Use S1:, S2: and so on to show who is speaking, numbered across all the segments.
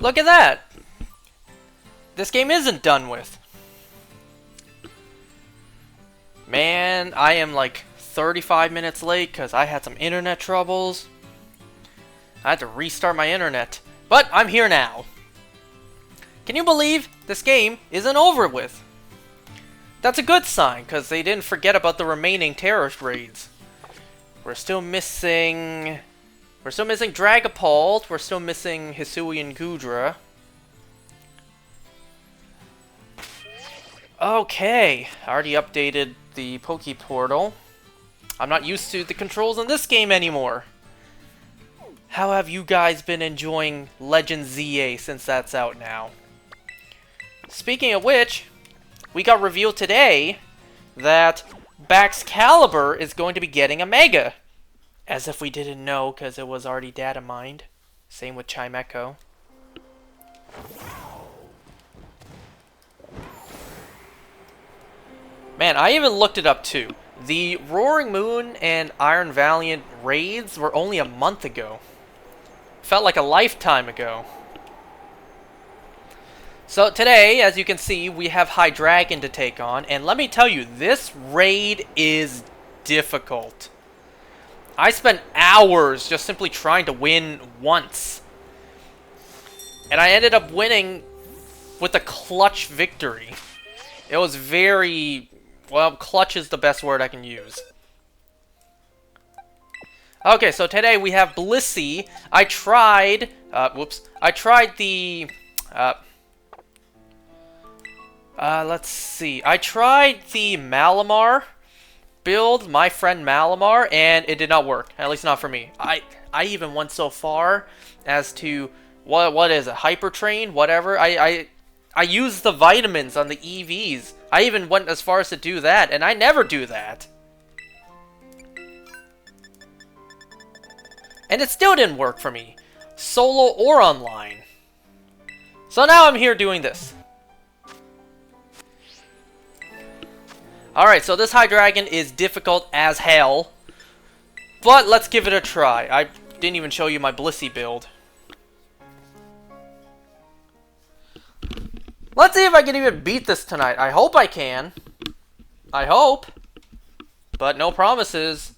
S1: Look at that! This game isn't done with. Man, I am like 35 minutes late because I had some internet troubles. I had to restart my internet. But I'm here now. Can you believe this game isn't over with? That's a good sign, because they didn't forget about the remaining Tera raids. We're still missing Dragapult. We're still missing Hisuian Gudra. Okay, I already updated the Poke Portal. I'm not used to the controls in this game anymore. How have you guys been enjoying Legend ZA since that's out now? Speaking of which, we got revealed today that Baxcalibur is going to be getting a Mega. As if we didn't know, because it was already data mined. Same with Chimecho. Man, I even looked it up too. The Roaring Moon and Iron Valiant raids were only a month ago. Felt like a lifetime ago. So today, as you can see, we have Hydreigon to take on, and let me tell you, this raid is difficult. I spent hours just simply trying to win once. And I ended up winning with a clutch victory. It was very... well, clutch is the best word I can use. Okay, so today we have Blissey. I tried... I tried the... let's see. I tried the Malamar build, my friend Malamar, and it did not work. At least not for me. I even went so far as to... What is it? Hyper Train? Whatever. I used the vitamins on the EVs. I even went as far as to do that, and I never do that. And it still didn't work for me. Solo or online. So now I'm here doing this. Alright, so this Hydreigon is difficult as hell. But let's give it a try. I didn't even show you my Blissey build. Let's see if I can even beat this tonight. I hope I can. I hope. But no promises.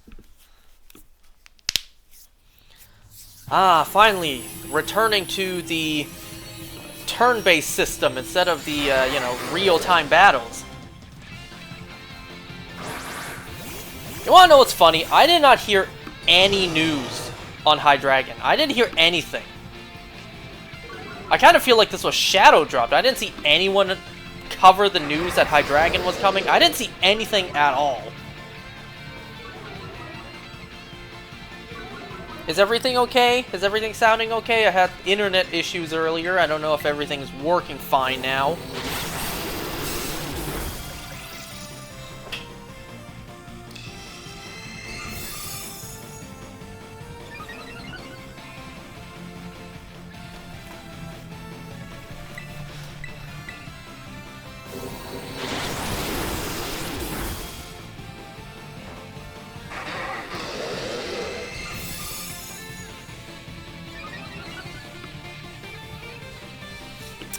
S1: Ah, finally. Returning to the turn-based system instead of the, you know, real-time battles. You wanna know what's funny? I did not hear any news on Hydreigon. I didn't hear anything. I kind of feel like this was shadow dropped. I didn't see anyone cover the news that Hydreigon was coming. I didn't see anything at all. Is everything okay? Is everything sounding okay? I had internet issues earlier. I don't know if everything is working fine now.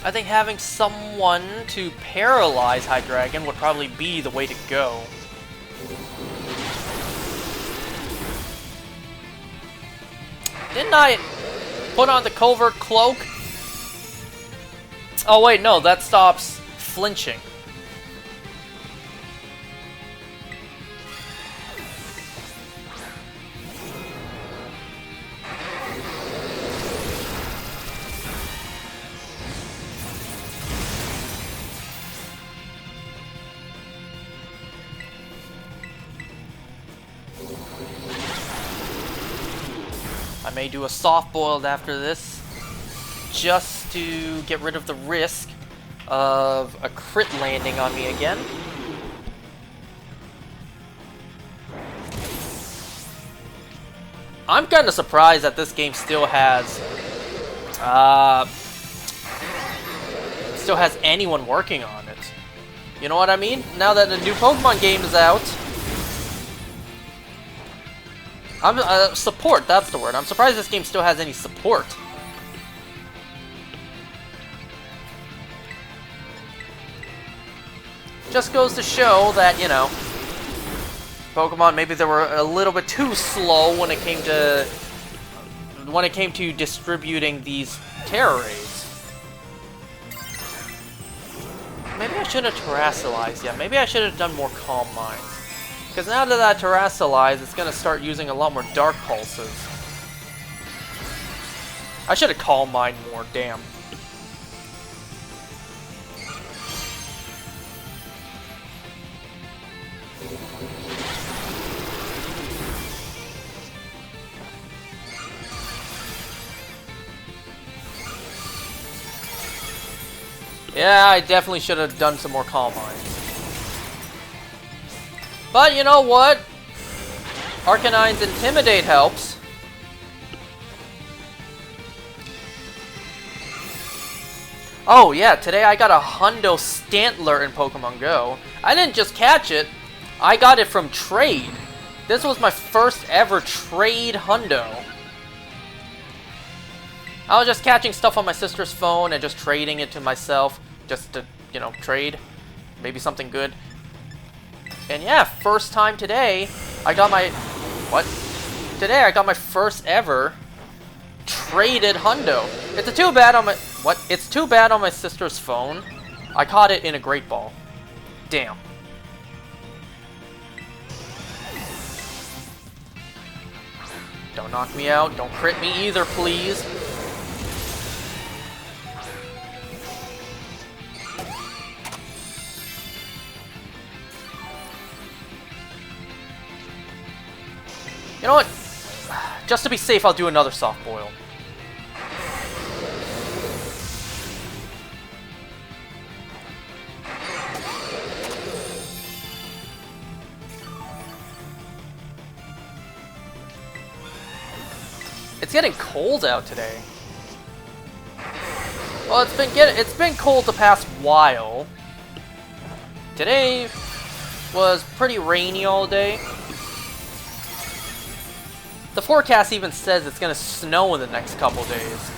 S1: I think having someone to paralyze Hydreigon would probably be the way to go. Didn't I put on the covert cloak? Oh wait, no, that stops flinching. I may do a soft-boiled after this, just to get rid of the risk of a crit landing on me again. I'm kind of surprised that this game still has anyone working on it. You know what I mean? Now that the new Pokemon game is out, support, that's the word. I'm surprised this game still has any support. Just goes to show that, you know, Pokemon, maybe they were a little bit too slow when it came to distributing these Tera rays. Maybe I should have terrestrialized. Yeah, maybe I should have done more Calm Minds. Because now that I terrestrialize, it's going to start using a lot more Dark Pulses. I should have Calm Mind more, damn. Yeah, I definitely should have done some more Calm Minds. But you know what? Arcanine's Intimidate helps. Oh yeah, today I got a Hundo Stantler in Pokemon Go. I didn't just catch it, I got it from trade. This was my first ever trade Hundo. I was just catching stuff on my sister's phone and just trading it to myself. Just to, you know, trade. Maybe something good. And yeah, first time today, I got my... What? Today I got my first ever traded Hundo. It's too bad on my... What? It's too bad on my sister's phone. I caught it in a Great Ball. Damn. Don't knock me out. Don't crit me either, please. You know what? Just to be safe, I'll do another Soft Boil. It's getting cold out today. Well, it's been cold the past while. Today was pretty rainy all day. The forecast even says it's gonna snow in the next couple days.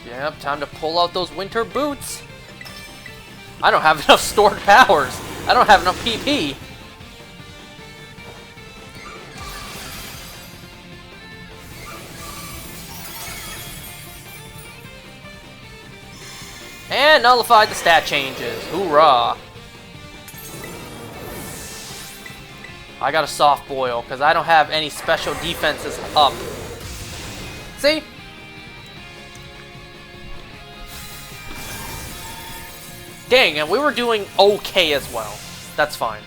S1: Yep, time to pull out those winter boots. I don't have enough stored powers. I don't have enough PP. And nullified the stat changes. Hoorah! I got a Soft Boil, because I don't have any special defenses up. See? Dang, and we were doing okay as well. That's fine.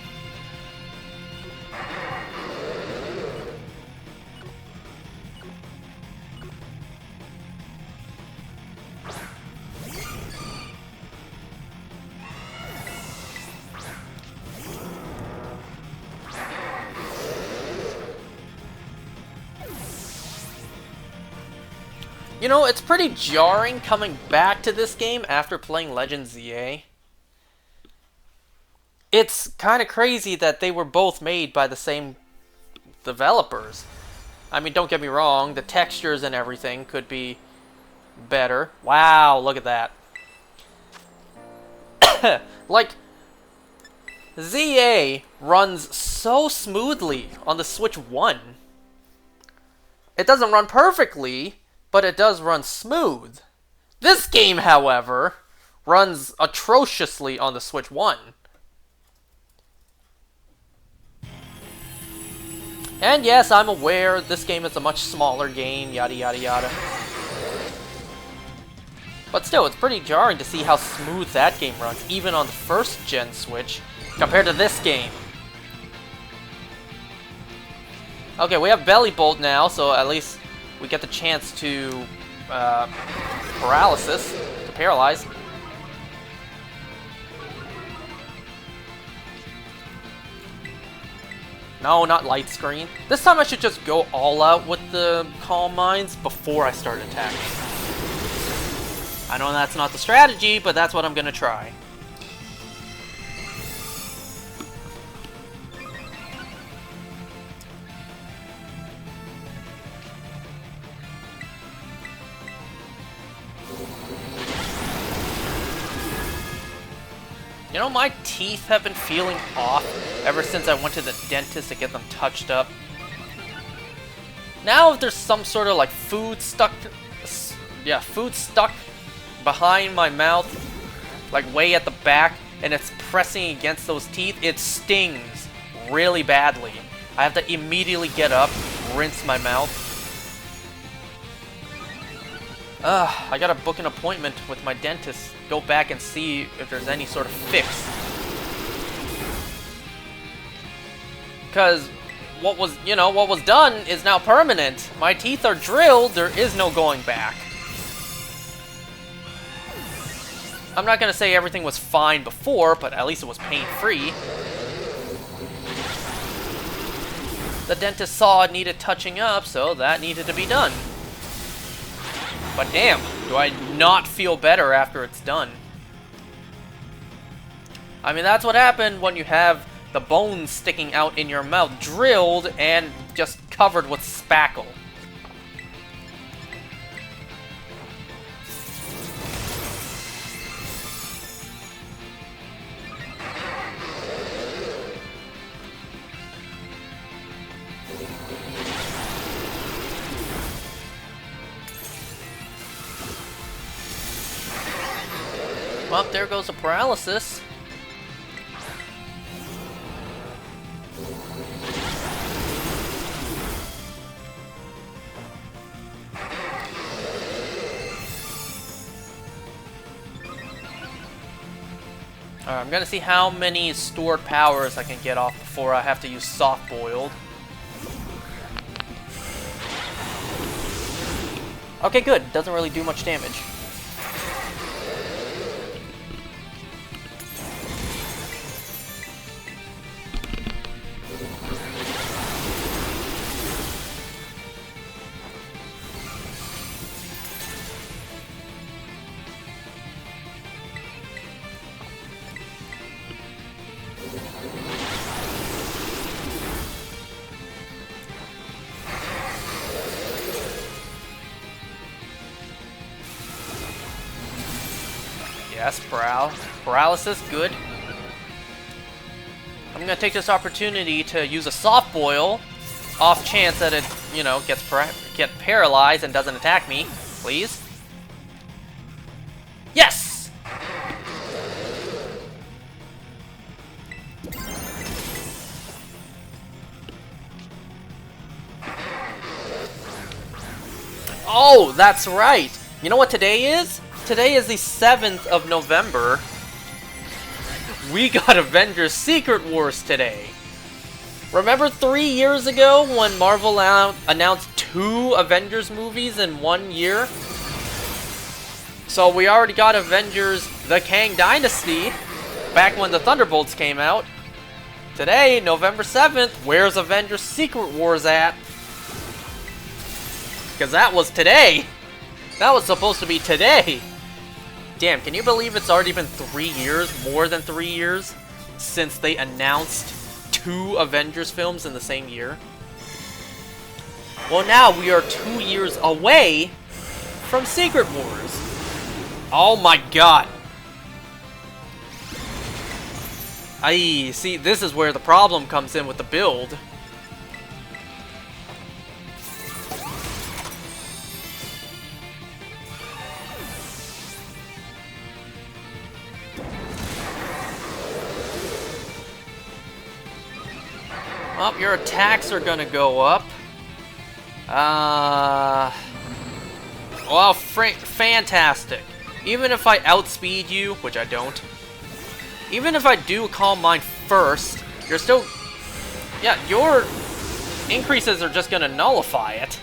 S1: You know, it's pretty jarring coming back to this game after playing Legends ZA. It's kind of crazy that they were both made by the same developers. I mean, don't get me wrong, the textures and everything could be better. Wow, look at that. Like, ZA runs so smoothly on the Switch 1. It doesn't run perfectly, but it does run smooth. This game, however, runs atrociously on the Switch 1. And yes, I'm aware this game is a much smaller game, yada yada yada. But still, it's pretty jarring to see how smooth that game runs, even on the first gen Switch, compared to this game. Okay, we have Belly Bolt now, so at least we get the chance to paralyze. No, not light screen. This time I should just go all out with the Calm Minds before I start attacking. I know that's not the strategy, but that's what I'm gonna try. You know, my teeth have been feeling off ever since I went to the dentist to get them touched up. Now if there's some sort of like food stuck behind my mouth, like way at the back, and it's pressing against those teeth, it stings really badly. I have to immediately get up, rinse my mouth. I gotta book an appointment with my dentist, go back and see if there's any sort of fix. Because what was done is now permanent. My teeth are drilled, there is no going back. I'm not gonna say everything was fine before, but at least it was pain-free. The dentist saw it needed touching up, so that needed to be done. But damn, do I not feel better after it's done. I mean, that's what happened when you have the bones sticking out in your mouth, drilled and just covered with spackle. Well, there goes the paralysis. Alright, I'm gonna see how many stored powers I can get off before I have to use soft boiled. Okay, good. Doesn't really do much damage. Yes, paralysis, good. I'm gonna take this opportunity to use a soft boil, off chance that it, get paralyzed and doesn't attack me. Please. Yes! Oh, that's right. You know what today is? Today is the 7th of November. We got Avengers Secret Wars today. Remember 3 years ago when Marvel announced 2 Avengers movies in 1 year? So we already got Avengers The Kang Dynasty back when the Thunderbolts came out. Today, November 7th, where's Avengers Secret Wars at? Because that was today. That was supposed to be today. Damn, can you believe it's already been 3 years, more than 3 years, since they announced 2 Avengers films in the same year? Well, now we are 2 years away from Secret Wars. Oh my god. See, this is where the problem comes in with the build. Well, your attacks are gonna go up. Well, fantastic. Even if I outspeed you, which I don't. Even if I do Calm Mind first, you're still... Yeah, your increases are just gonna nullify it.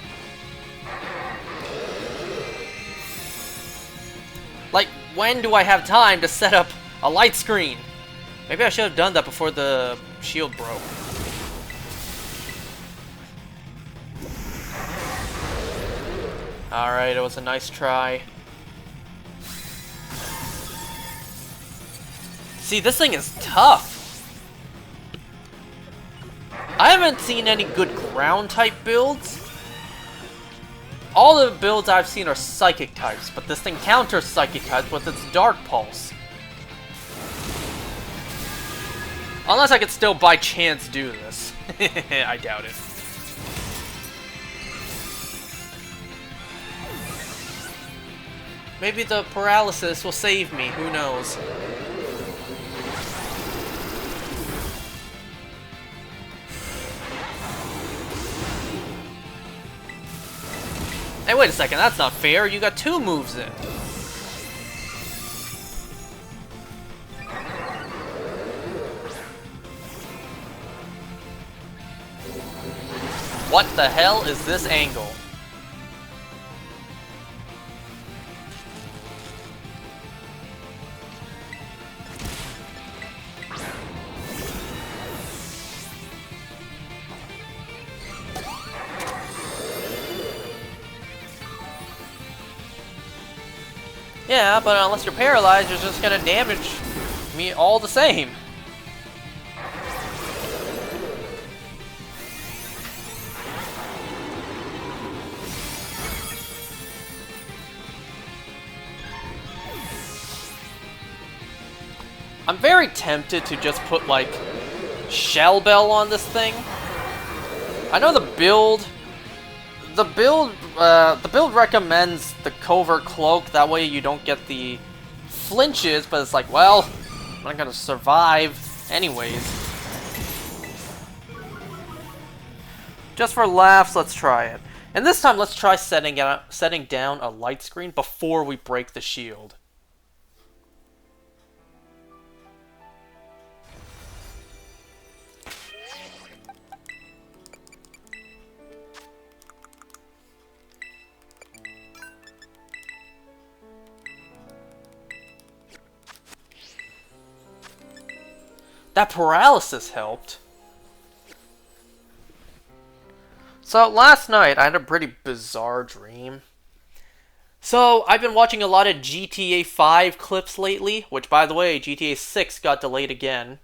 S1: Like, when do I have time to set up a light screen? Maybe I should have done that before the shield broke. Alright, it was a nice try. See, this thing is tough. I haven't seen any good ground-type builds. All the builds I've seen are psychic types, but this thing counters psychic types with its Dark Pulse. Unless I could still by chance do this. I doubt it. Maybe the paralysis will save me, who knows? Hey, wait a second, that's not fair. You got 2 moves in. What the hell is this angle? Yeah, but unless you're paralyzed, you're just gonna damage me all the same. I'm very tempted to just put, like, Shell Bell on this thing. I know the build recommends the Covert Cloak, that way you don't get the flinches, but it's like, well, I'm not gonna survive anyways. Just for laughs, let's try it. And this time, let's try setting down a light screen before we break the shield. That paralysis helped. So last night I had a pretty bizarre dream. So I've been watching a lot of GTA 5 clips lately, which by the way, GTA 6 got delayed again.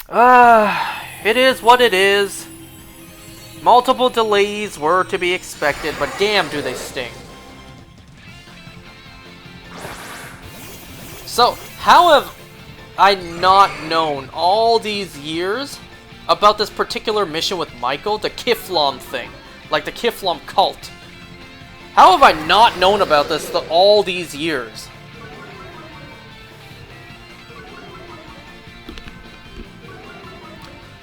S1: It is what it is. Multiple delays were to be expected, but damn do they sting. So, how have I not known all these years about this particular mission with Michael, the Kiflom thing, like the Kiflom cult? How have I not known about this all these years?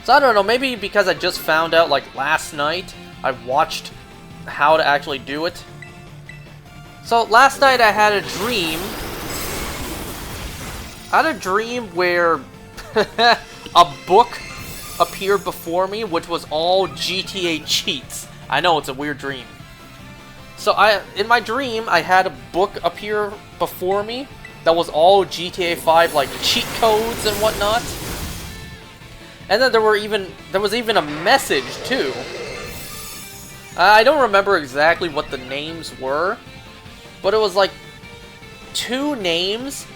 S1: So I don't know, maybe because I just found out like last night, I watched how to actually do it. So last night I had a dream. I had a dream where a book appeared before me, which was all GTA cheats. I know, it's a weird dream. So in my dream, I had a book appear before me that was all GTA 5 like cheat codes and whatnot. And then there was even a message too. I don't remember exactly what the names were, but it was like 2 names.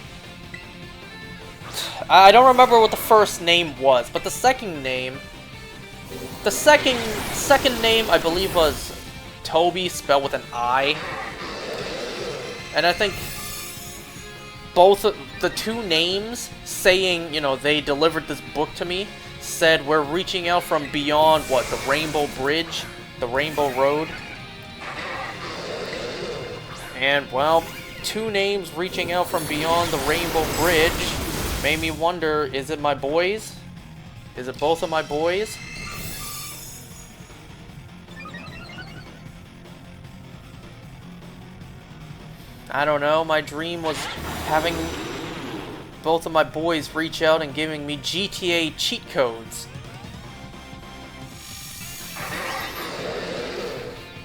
S1: I don't remember what the first name was, but the second name, I believe was Toby, spelled with an I. And I think both of the 2 names saying, you know, they delivered this book to me, said we're reaching out from beyond, what, the Rainbow Bridge, the Rainbow Road. And, well, 2 names reaching out from beyond the Rainbow Bridge made me wonder, is it my boys? Is it both of my boys? I don't know, my dream was having both of my boys reach out and giving me GTA cheat codes.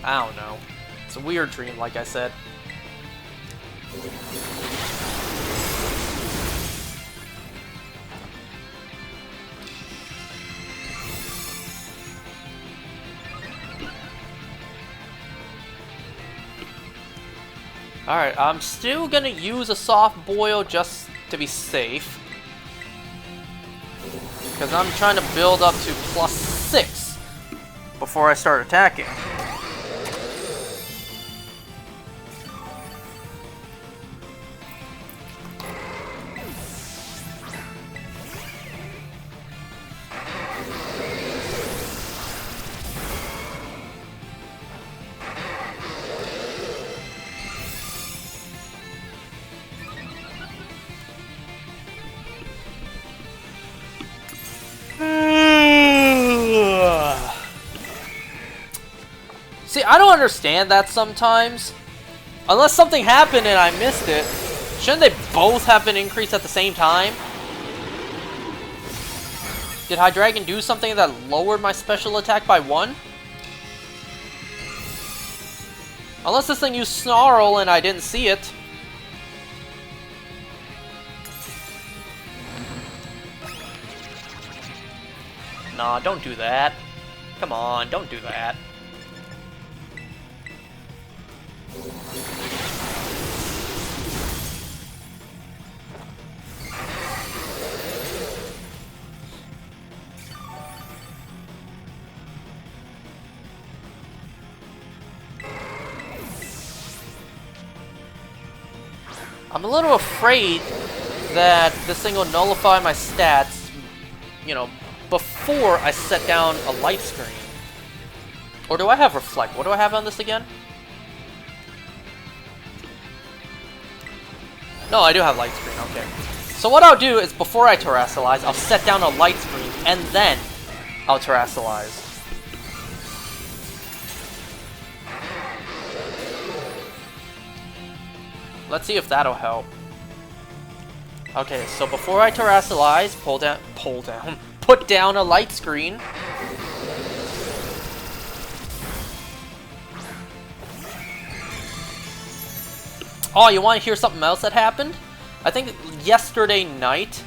S1: I don't know. It's a weird dream, like I said. Alright, I'm still gonna use a soft boil just to be safe. Because I'm trying to build up to +6 before I start attacking. I don't understand that sometimes. Unless something happened and I missed it, shouldn't they both have been increased at the same time? Did Hydreigon do something that lowered my special attack by 1? Unless this thing used Snarl and I didn't see it. Nah, don't do that. Come on, don't do that. I'm a little afraid that this thing will nullify my stats, you know, before I set down a light screen. Or do I have Reflect? What do I have on this again? No, I do have light screen, okay. So what I'll do is before I Terrasilize, I'll set down a light screen, and then I'll Terrasilize. Let's see if that'll help. Okay, so before I Terrasilize, put down a light screen. Oh, you want to hear something else that happened? I think yesterday night,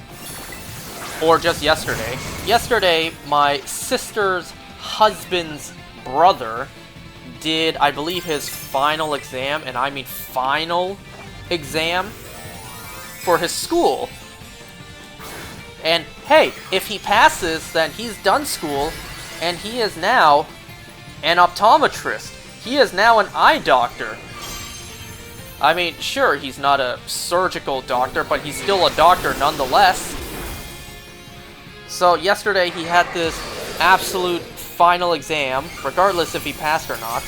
S1: or just yesterday. Yesterday, my sister's husband's brother did, I believe, his final exam, and I mean final exam, for his school. And hey, if he passes, then he's done school, and he is now an optometrist. He is now an eye doctor. I mean, sure, he's not a surgical doctor, but he's still a doctor nonetheless. So yesterday he had this absolute final exam, regardless if he passed or not.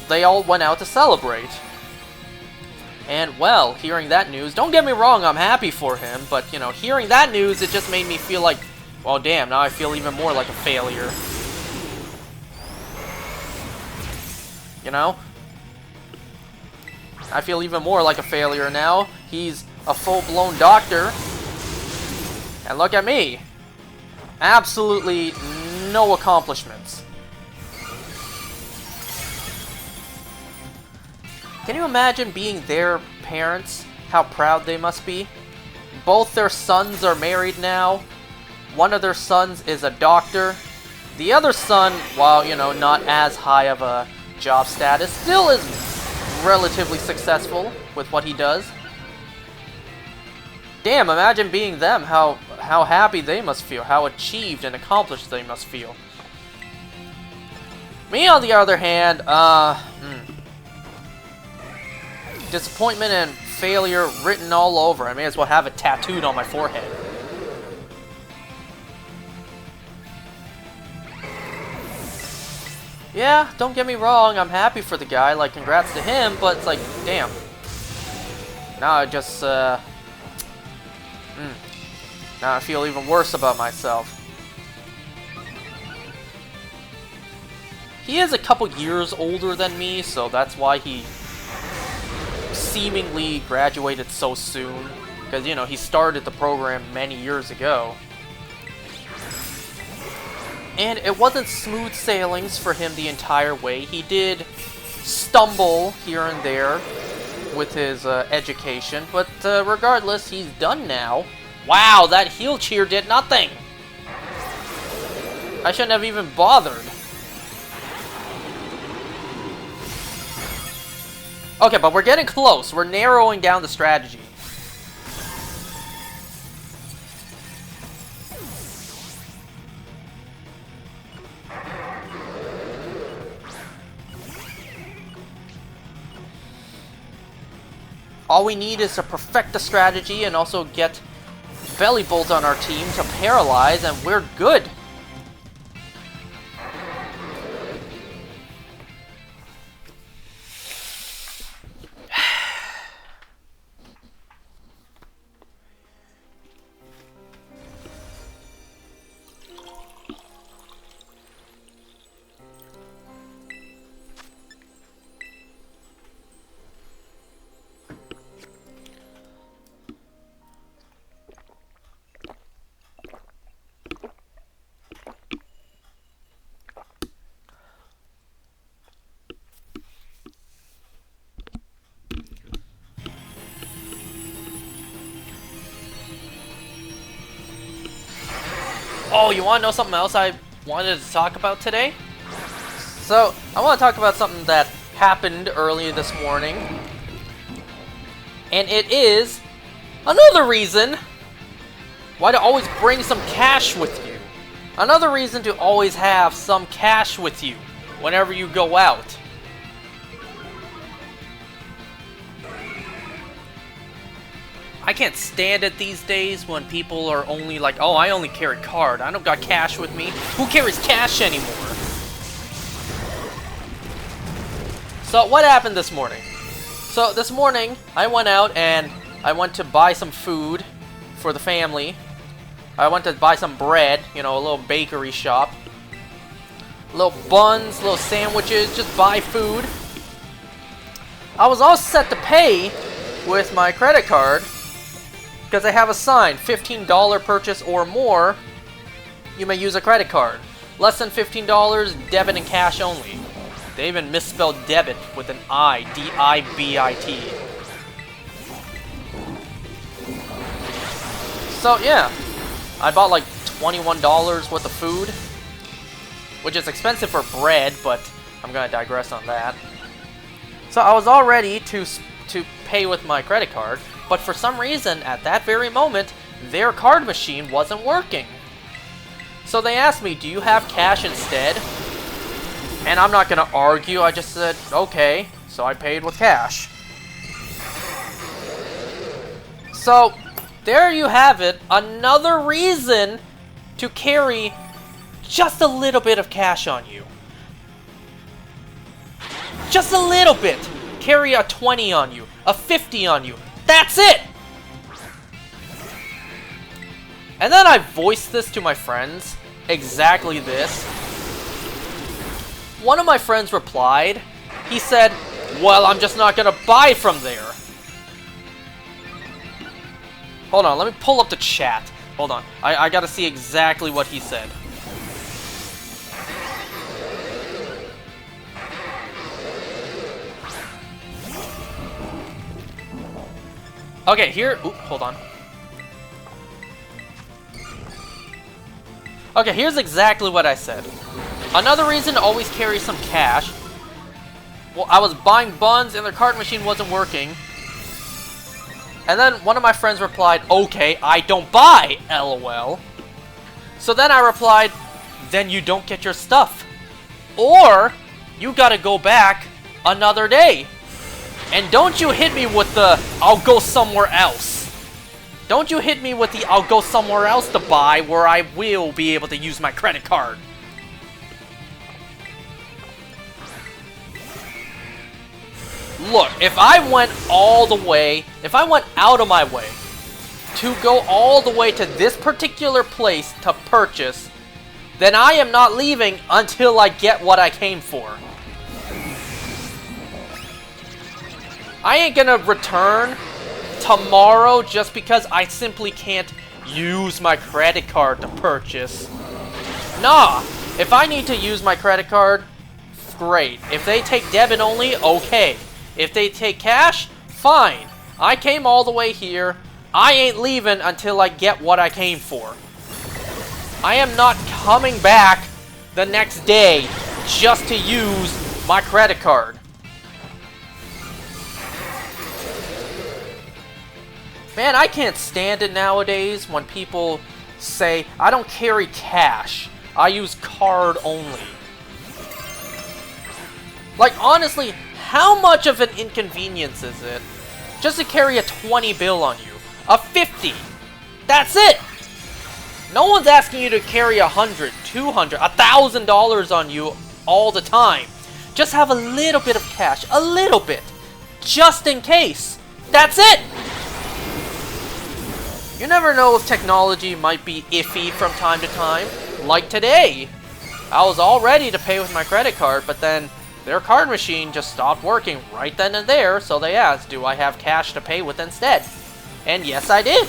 S1: They all went out to celebrate. And, well, hearing that news, don't get me wrong, I'm happy for him, but, you know, hearing that news, it just made me feel like, well, damn, now I feel even more like a failure. You know? I feel even more like a failure now. He's a full-blown doctor. And look at me. Absolutely no accomplishments. Can you imagine being their parents? How proud they must be. Both their sons are married now. One of their sons is a doctor. The other son, while, you know, not as high of a job status, still is relatively successful with what he does. Damn, imagine being them, how happy they must feel, how achieved and accomplished they must feel. Me, on the other hand, disappointment and failure written all over. I may as well have it tattooed on my forehead. Yeah, don't get me wrong, I'm happy for the guy, like, congrats to him, but it's like, damn. Now I just, now I feel even worse about myself. He is a couple years older than me, so that's why he seemingly graduated so soon. Because, you know, he started the program many years ago. And it wasn't smooth sailings for him the entire way. He did stumble here and there with his education, but regardless, he's done now. Wow, that heel cheer did nothing! I shouldn't have even bothered. Okay, but we're getting close. We're narrowing down the strategy. All we need is to perfect the strategy and also get Belly Bolt on our team to paralyze, and we're good. Oh, you want to know something else I wanted to talk about today? So, I want to talk about something that happened early this morning. And it is another reason why to always bring some cash with you. Another reason to always have some cash with you whenever you go out. I can't stand it these days when people are only like, oh, I only carry card. I don't got cash with me. Who carries cash anymore? So what happened this morning? So this morning, I went out and I went to buy some food for the family. I went to buy some bread, you know, a little bakery shop. Little buns, little sandwiches, just buy food. I was all set to pay with my credit card because they have a sign, $15 purchase or more, you may use a credit card. Less than $15, debit and cash only. They even misspelled debit with an I, D-I-B-I-T. So yeah, I bought like $21 worth of food, which is expensive for bread, but I'm gonna digress on that. So I was all ready to pay with my credit card, but for some reason, at that very moment, their card machine wasn't working. So they asked me, do you have cash instead? And I'm not gonna argue, I just said, okay. So I paid with cash. So, there you have it, another reason to carry just a little bit of cash on you. Just a little bit. Carry a 20 on you, a 50 on you. That's it! And then I voiced this to my friends, exactly this. One of my friends replied, he said, well, I'm just not gonna buy from there. Hold on, let me pull up the chat. Hold on, I gotta see exactly what he said. Okay, here, oop, hold on. Okay, here's exactly what I said. Another reason to always carry some cash. Well, I was buying buns and their card machine wasn't working. And then one of my friends replied, okay, I don't buy, LOL. So then I replied, then you don't get your stuff. Or, you gotta go back another day. And don't you hit me with the, I'll go somewhere else. Don't you hit me with the, I'll go somewhere else to buy where I will be able to use my credit card. Look, if I went all the way, if I went out of my way to go all the way to this particular place to purchase, then I am not leaving until I get what I came for. I ain't gonna return tomorrow just because I simply can't use my credit card to purchase. Nah, if I need to use my credit card, great. If they take debit only, okay. If they take cash, fine. I came all the way here. I ain't leaving until I get what I came for. I am not coming back the next day just to use my credit card. Man, I can't stand it nowadays when people say, I don't carry cash. I use card only. Like, honestly, how much of an inconvenience is it just to carry a 20 bill on you? A 50. That's it. No one's asking you to carry $100, $200, $1,000 on you all the time. Just have a little bit of cash. A little bit. Just in case. That's it. You never know if technology might be iffy from time to time. Like today. I was all ready to pay with my credit card, but then their card machine just stopped working right then and there, so they asked, do I have cash to pay with instead? And yes, I did.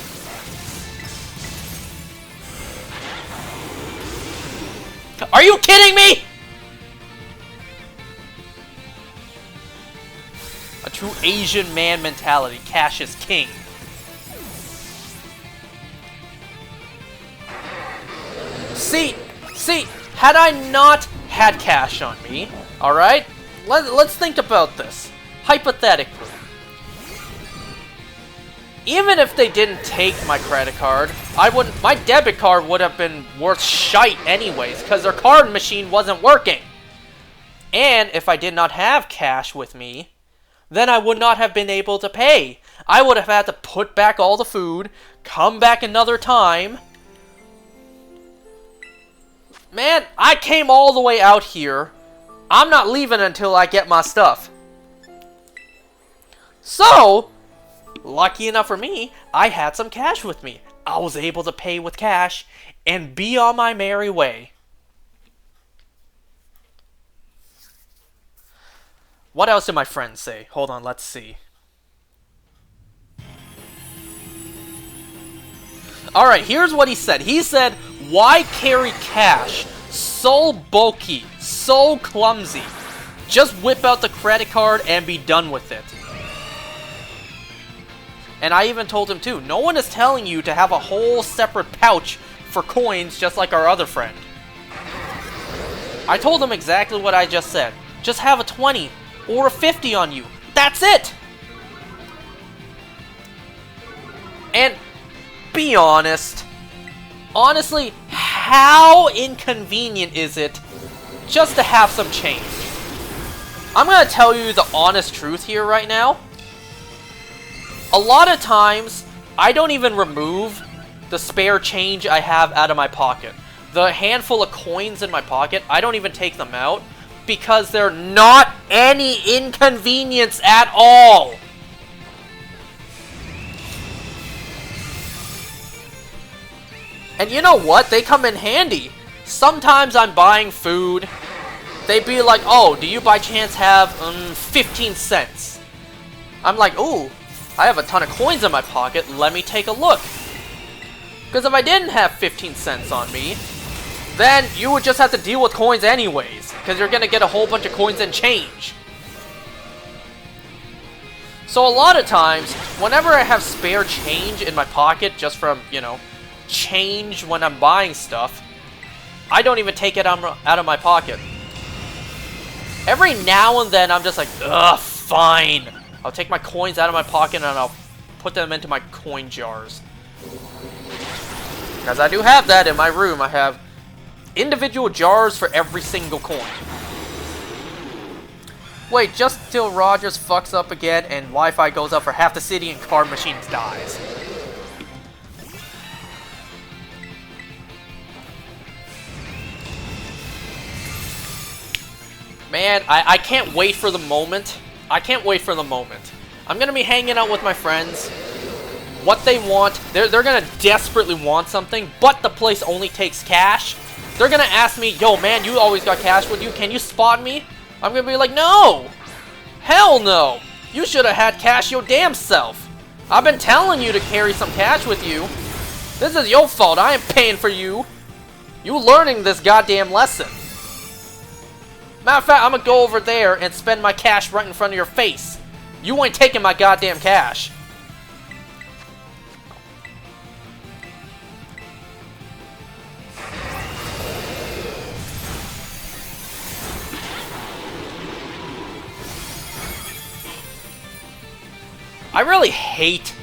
S1: Are you kidding me? A true Asian man mentality. Cash is king. See, had I not had cash on me, alright? Let's think about this. Hypothetically. Even if they didn't take my credit card, my debit card would have been worth shite anyways, because their card machine wasn't working. And if I did not have cash with me, then I would not have been able to pay. I would have had to put back all the food, come back another time. Man, I came all the way out here. I'm not leaving until I get my stuff. So, lucky enough for me, I had some cash with me. I was able to pay with cash and be on my merry way. What else did my friend say? Hold on, let's see. Alright, here's what he said. He said, why carry cash? So bulky, so clumsy. Just whip out the credit card and be done with it. And I even told him too, no one is telling you to have a whole separate pouch for coins just like our other friend. I told him exactly what I just said. Just have a 20 or a 50 on you. That's it! And be honest. Honestly, how inconvenient is it just to have some change? I'm gonna tell you the honest truth here right now. A lot of times, I don't even remove the spare change I have out of my pocket. The handful of coins in my pocket, I don't even take them out because they're not any inconvenience at all. And you know what? They come in handy. Sometimes I'm buying food. They'd be like, oh, do you by chance have 15 cents? I'm like, ooh, I have a ton of coins in my pocket. Let me take a look. Because if I didn't have 15 cents on me, then you would just have to deal with coins anyways. Because you're going to get a whole bunch of coins and change. So a lot of times, whenever I have spare change in my pocket just from, you know, change when I'm buying stuff, I don't even take it out of my pocket. Every now and then I'm just like, ugh, fine. I'll take my coins out of my pocket and I'll put them into my coin jars. Because I do have that in my room. I have individual jars for every single coin. Wait, just till Rogers fucks up again and Wi-Fi goes up for half the city and card machines dies. Man, I can't wait for the moment. I can't wait for the moment. I'm gonna be hanging out with my friends. What they want, they're gonna desperately want something, but the place only takes cash. They're gonna ask me, yo man, you always got cash with you, can you spot me? I'm gonna be like, no! Hell no! You should have had cash your damn self. I've been telling you to carry some cash with you. This is your fault, I am paying for you. You learning this goddamn lesson. Matter of fact, I'm gonna go over there and spend my cash right in front of your face. You ain't taking my goddamn cash. I really hate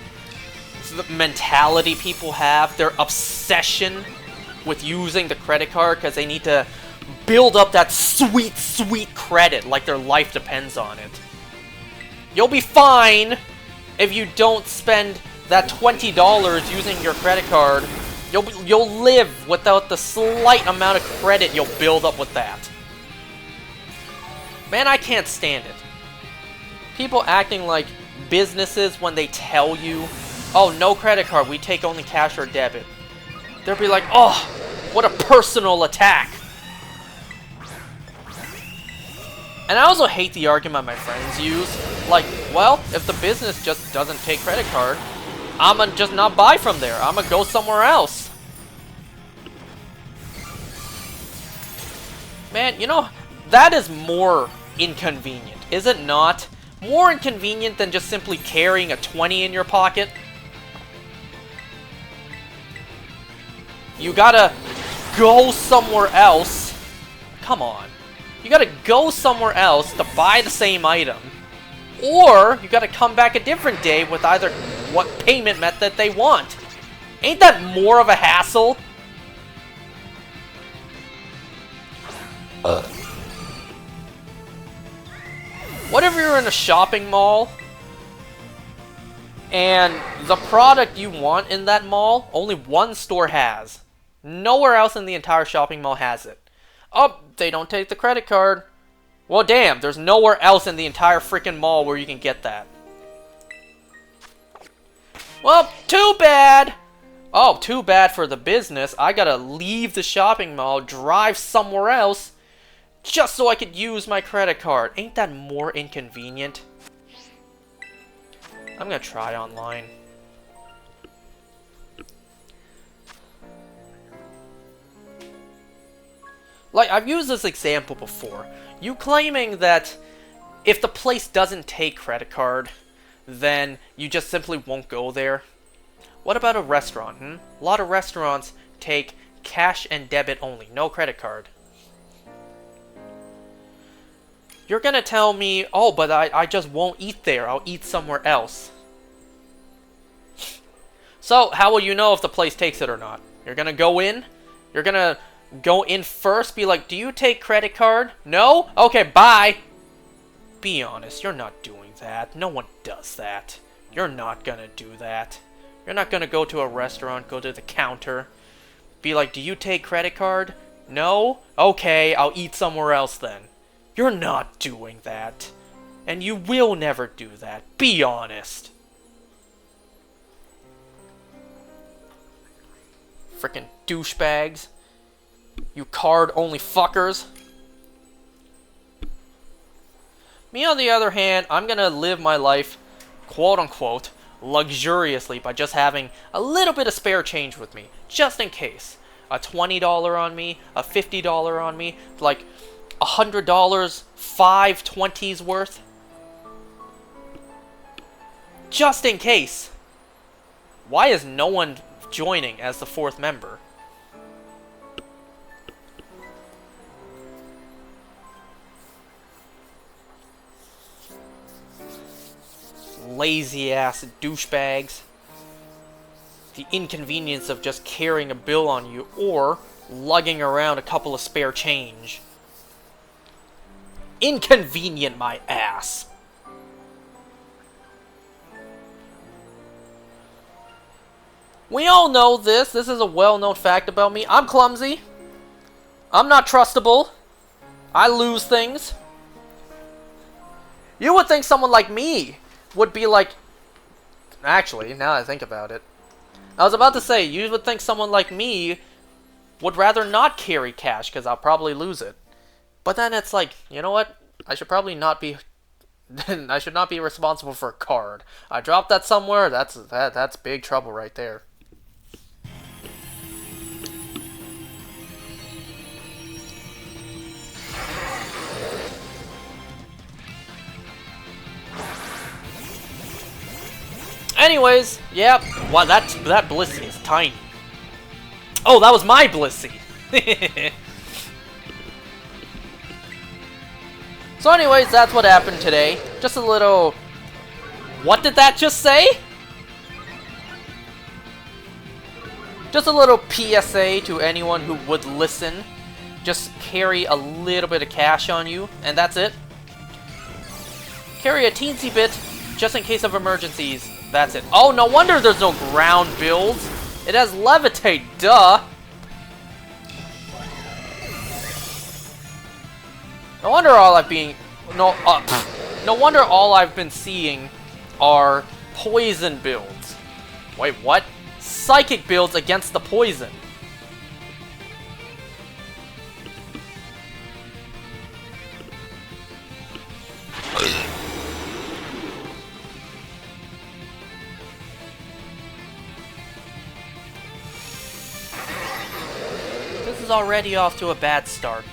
S1: the mentality people have, their obsession with using the credit card because they need to build up that sweet, sweet credit like their life depends on it. You'll be fine if you don't spend that $20 using your credit card. You'll live without the slight amount of credit you'll build up with that. Man, I can't stand it. People acting like businesses when they tell you, oh, no credit card, we take only cash or debit. They'll be like, oh, what a personal attack. And I also hate the argument my friends use, like, well, if the business just doesn't take credit card, I'ma just not buy from there. I'ma go somewhere else. Man, you know, that is more inconvenient, is it not? More inconvenient than just simply carrying a 20 in your pocket. You gotta go somewhere else. Come on. You gotta go somewhere else to buy the same item. Or you gotta come back a different day with either what payment method they want. Ain't that more of a hassle? What if you're in a shopping mall and the product you want in that mall, only one store has. Nowhere else in the entire shopping mall has it. Oh, they don't take the credit card. Well, damn, there's nowhere else in the entire freaking mall where you can get that. Well, too bad. Oh, too bad for the business. I gotta leave the shopping mall, drive somewhere else, just so I could use my credit card. Ain't that more inconvenient? I'm gonna try online. Like, I've used this example before. You claiming that if the place doesn't take credit card, then you just simply won't go there. What about a restaurant, A lot of restaurants take cash and debit only, no credit card. You're gonna tell me, oh, but I just won't eat there, I'll eat somewhere else. So, how will you know if the place takes it or not? You're gonna go in? You're gonna go in first, be like, do you take credit card? No? Okay, bye! Be honest, you're not doing that. No one does that. You're not gonna do that. You're not gonna go to a restaurant, go to the counter, be like, do you take credit card? No? Okay, I'll eat somewhere else then. You're not doing that. And you will never do that. Be honest. Frickin' douchebags. You card-only fuckers. Me, on the other hand, I'm gonna live my life, quote-unquote, luxuriously by just having a little bit of spare change with me, just in case. A $20 on me, a $50 on me, like $100, 5 20s worth. Just in case. Why is no one joining as the 4th member? Lazy ass douchebags. The inconvenience of just carrying a bill on you or lugging around a couple of spare change. Inconvenient, my ass. We all know this. This is a well-known fact about me. I'm clumsy. I'm not trustable. I lose things. You would think someone like me would be like... Actually, now that I think about it. I was about to say, you would think someone like me would rather not carry cash because I'll probably lose it. But then it's like, you know what? I should probably not be... I should not be responsible for a card. I dropped that somewhere. That's big trouble right there. Anyways, yep. Wow, that Blissey is tiny. Oh, that was my Blissey. So anyways, that's what happened today. Just a little... What did that just say? Just a little PSA to anyone who would listen. Just carry a little bit of cash on you, and that's it. Carry a teensy bit, just in case of emergencies. That's it. Oh, no wonder there's no ground builds. It has levitate, duh. No wonder all I've been... No wonder all I've been seeing are poison builds. Wait, what? Psychic builds against the poison. This is already off to a bad start.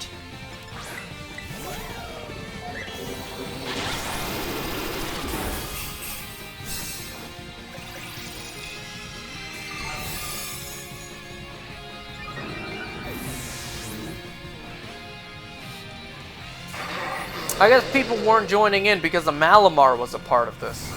S1: I guess people weren't joining in because the Malamar was a part of this.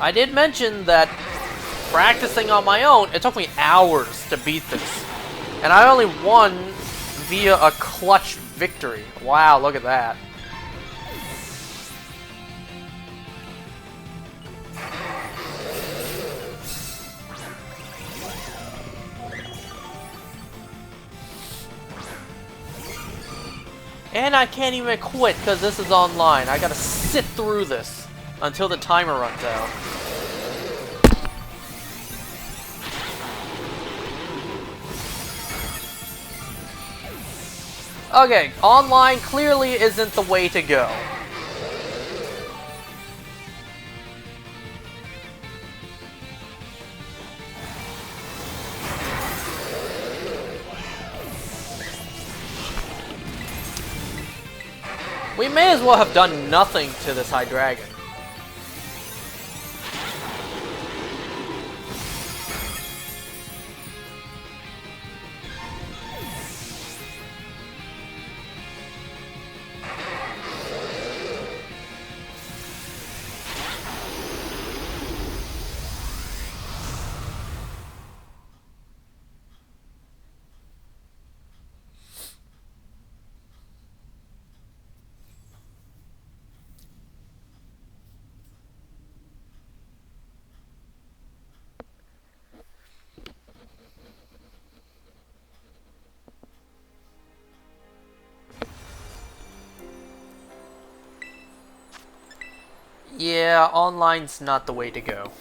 S1: I did mention that practicing on my own, it took me hours to beat this. And I only won via a clutch victory. Wow, look at that. And I can't even quit because this is online. I gotta sit through this until the timer runs out. Okay, online clearly isn't the way to go. We may as well have done nothing to this Hydreigon. Yeah, online's not the way to go.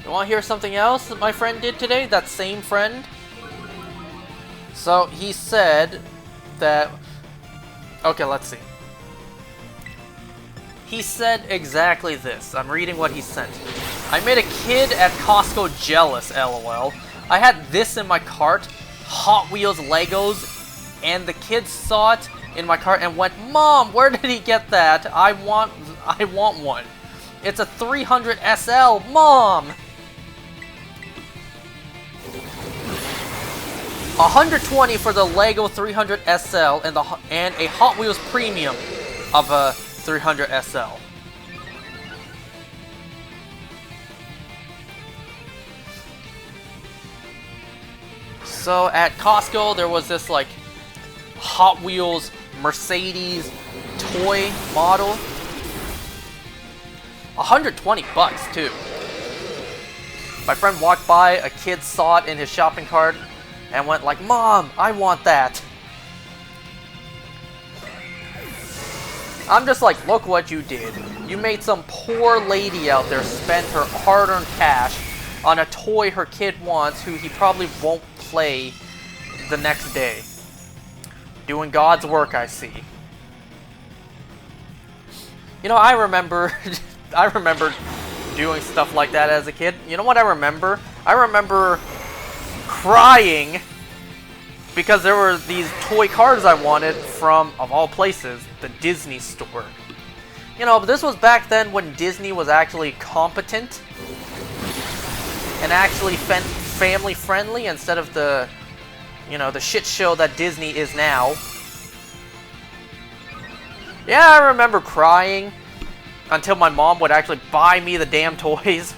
S1: You want to hear something else that my friend did today? That same friend? So, he said that... Okay, let's see. He said exactly this. I'm reading what he sent. I made a kid at Costco jealous, lol. I had this in my cart, Hot Wheels Legos, and the kid saw it in my cart and went, "Mom, where did he get that? I want one. It's a 300 SL, Mom!" 120 for the Lego 300 SL and a Hot Wheels Premium of a 300 SL. So at Costco there was this like Hot Wheels Mercedes toy model. 120 bucks too. My friend walked by, a kid saw it in his shopping cart and went like, "Mom, I want that." I'm just like, look what you did. You made some poor lady out there spend her hard-earned cash on a toy her kid wants who he probably won't play the next day. Doing God's work, I see. You know, I remember doing stuff like that as a kid. You know what I remember? I remember crying because there were these toy cars I wanted from, of all places, the Disney store. You know, but this was back then when Disney was actually competent and actually family friendly instead of the, you know, the shit show that Disney is now. Yeah, I remember crying until my mom would actually buy me the damn toys.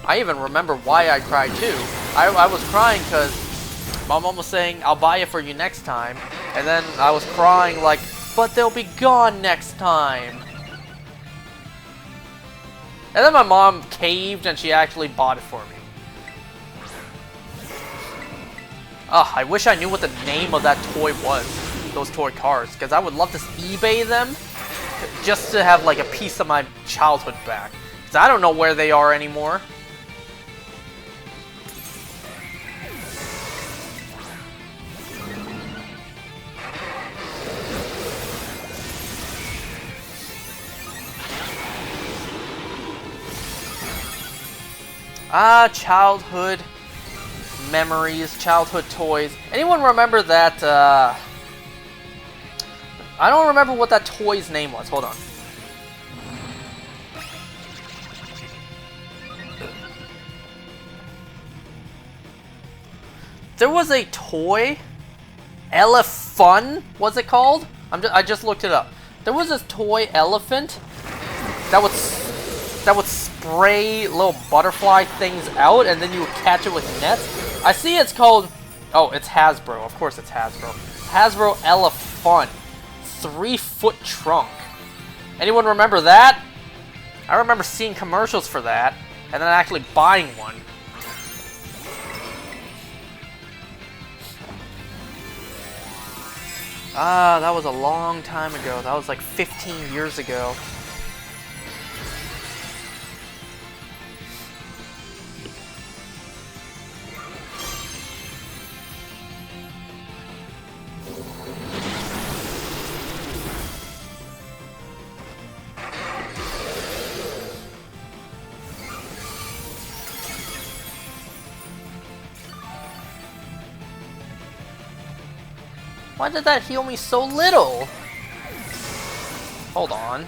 S1: I even remember why I cried too. I was crying because my mom was saying, I'll buy it for you next time. And then I was crying like, but they'll be gone next time. And then my mom caved and she actually bought it for me. Ugh, I wish I knew what the name of that toy was. Those toy cars. Because I would love to eBay them. Just to have like a piece of my childhood back. Because I don't know where they are anymore. Childhood memories, childhood toys. Anyone remember that, I don't remember what that toy's name was. Hold on. There was a toy, Elephun, was it called? I just looked it up. There was this toy elephant that would spray little butterfly things out, and then you would catch it with nets. I see it's called... Oh, it's Hasbro. Of course it's Hasbro. Hasbro Elephun. 3-foot trunk. Anyone remember that? I remember seeing commercials for that, and then actually buying one. That was a long time ago. That was like 15 years ago. Why did that heal me so little? Hold on.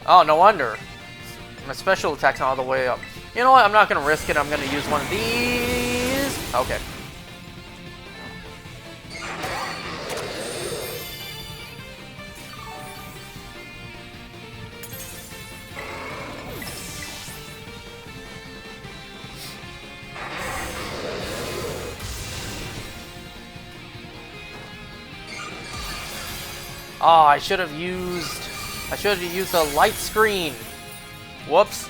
S1: Oh, no wonder. My special attack's not all the way up. You know what? I'm not going to risk it. I'm going to use one of these. Okay. Oh, I should have used a light screen. Whoops.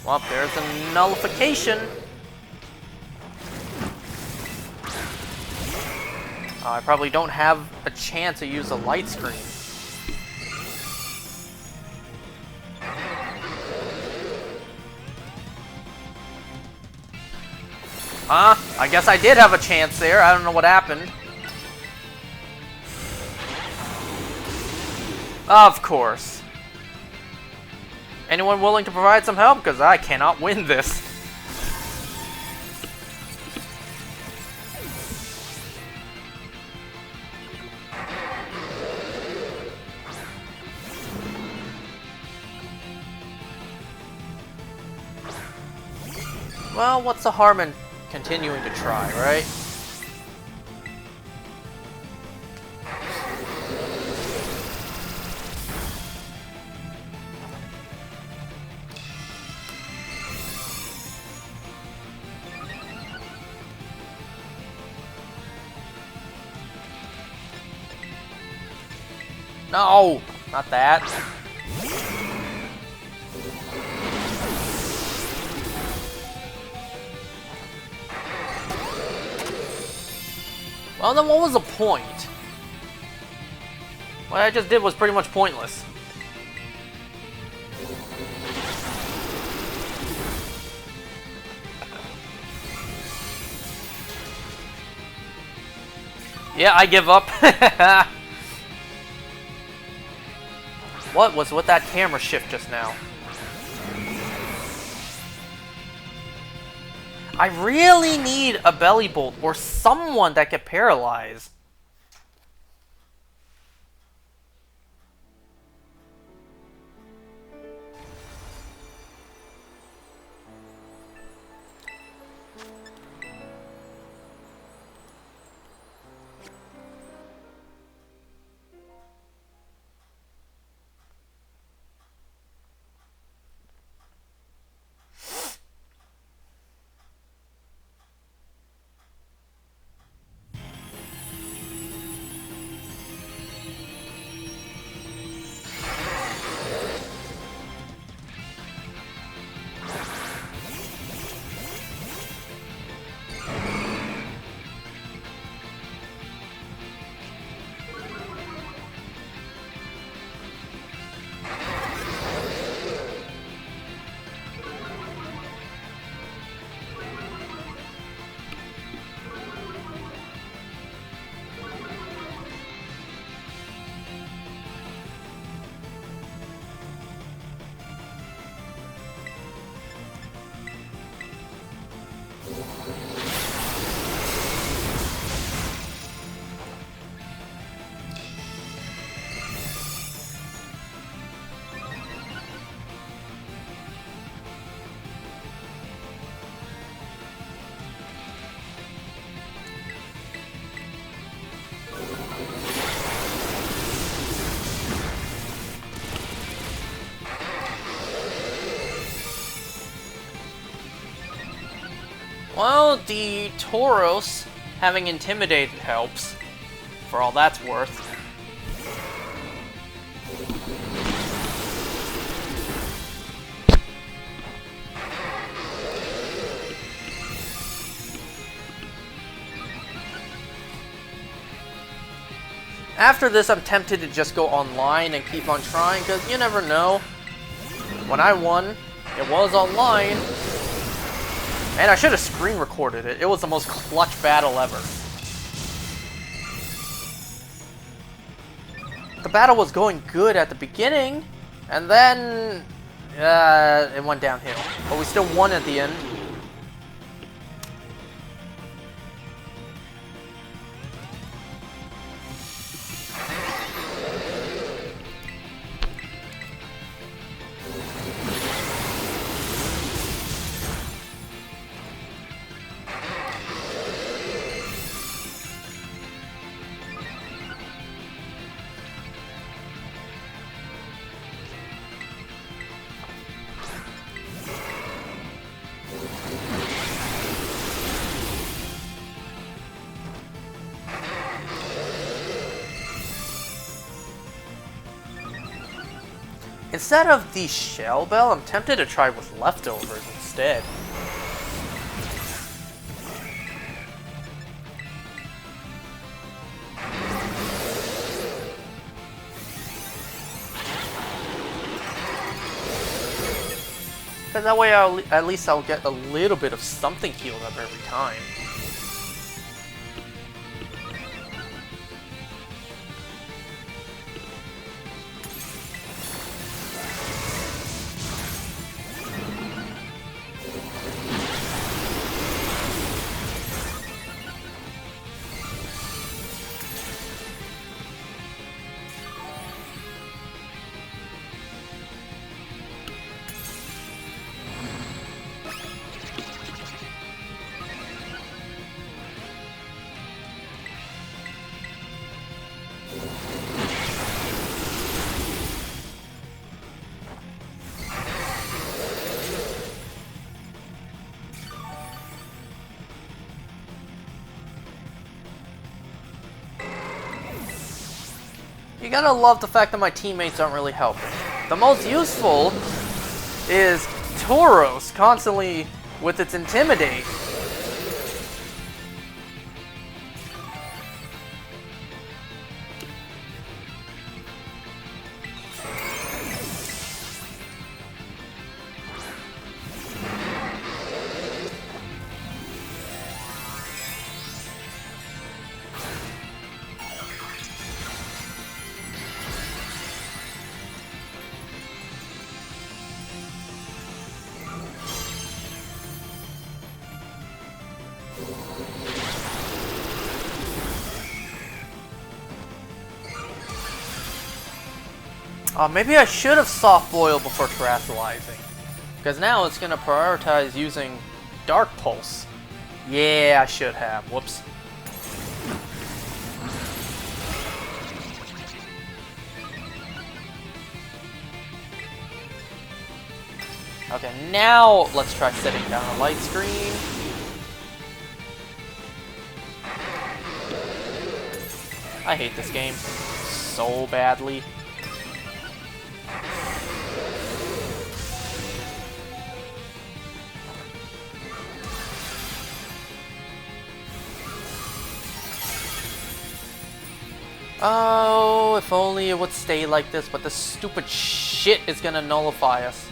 S1: Well, there's a nullification. I probably don't have a chance to use a light screen. Huh? I guess I did have a chance there. I don't know what happened. Of course. Anyone willing to provide some help? Because I cannot win this. Well, what's the harm in continuing to try, right? No, not that. Well, then what was the point? What I just did was pretty much pointless. Yeah, I give up. What was with that camera shift just now? I really need a Belly Bolt or someone that can paralyze. Well, the Tauros having Intimidated helps, for all that's worth. After this, I'm tempted to just go online and keep on trying, because you never know. When I won, it was online. And I should have screen recorded it. It was the most clutch battle ever. The battle was going good at the beginning, and then it went downhill. But we still won at the end. Instead of the Shell Bell, I'm tempted to try with Leftovers instead. Because that way at least I'll get a little bit of something healed up every time. You gotta love the fact that my teammates aren't really helping. The most useful is Tauros, constantly with its Intimidate. Maybe I should have soft boiled before terastallizing. Because now it's going to prioritize using Dark Pulse. Yeah, I should have. Whoops. Okay, now let's try setting down a light screen. I hate this game so badly. Oh, if only it would stay like this, but this stupid shit is gonna nullify us.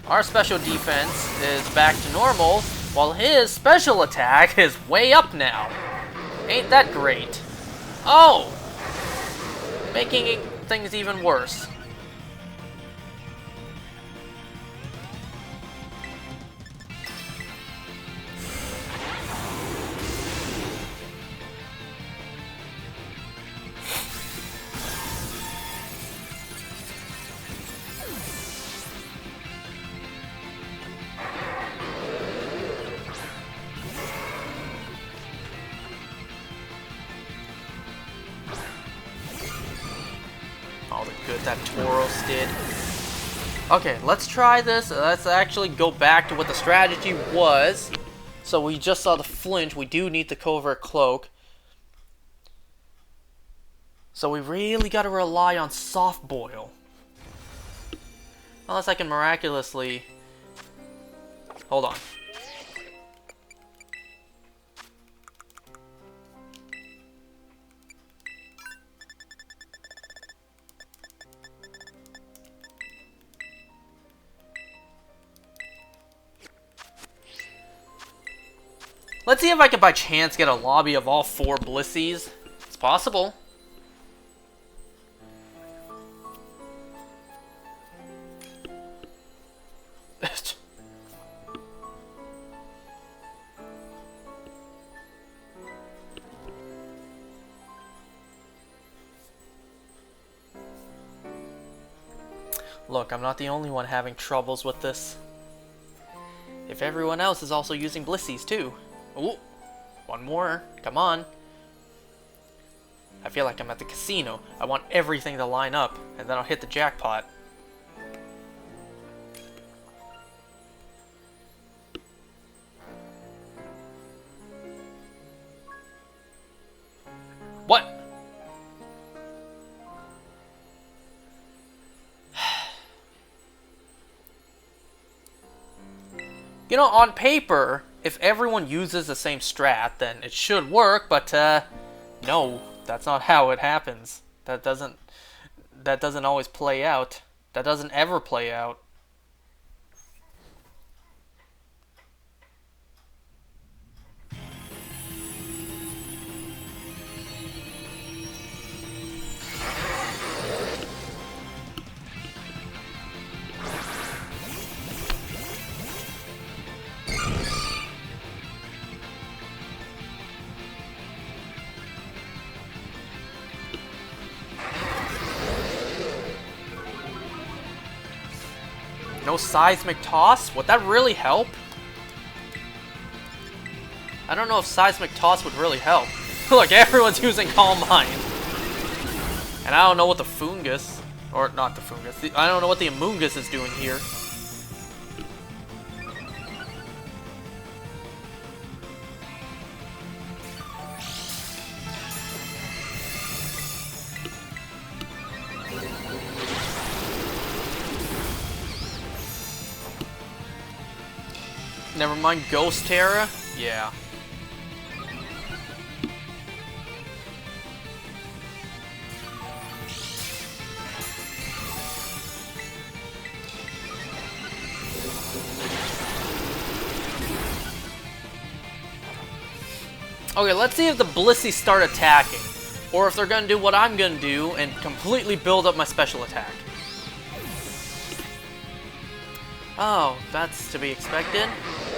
S1: Our special defense is back to normal, while his special attack is way up now. Ain't that great? Oh! Making things even worse. All the good that Tauros did. Okay, let's try this. Let's actually go back to what the strategy was. So we just saw the flinch. We do need the covert cloak. So we really got to rely on soft boil. Unless I can miraculously... Hold on. Let's see if I can by chance get a lobby of all 4 Blissies. It's possible. Look, I'm not the only one having troubles with this. If everyone else is also using Blissies too. Ooh, one more. Come on. I feel like I'm at the casino. I want everything to line up, and then I'll hit the jackpot. What? You know, on paper, if everyone uses the same strat, then it should work, but no, that's not how it happens. That doesn't always play out. That doesn't ever play out. No seismic toss? Would that really help? I don't know if seismic toss would really help. Look, everyone's using Calm Mind. And I don't know what the Fungus, or not the Fungus, I don't know what the Amoongus is doing here. Never mind Ghost Tera? Yeah. Okay, let's see if the Blissies start attacking. Or if they're gonna do what I'm gonna do and completely build up my special attack. Oh, that's to be expected.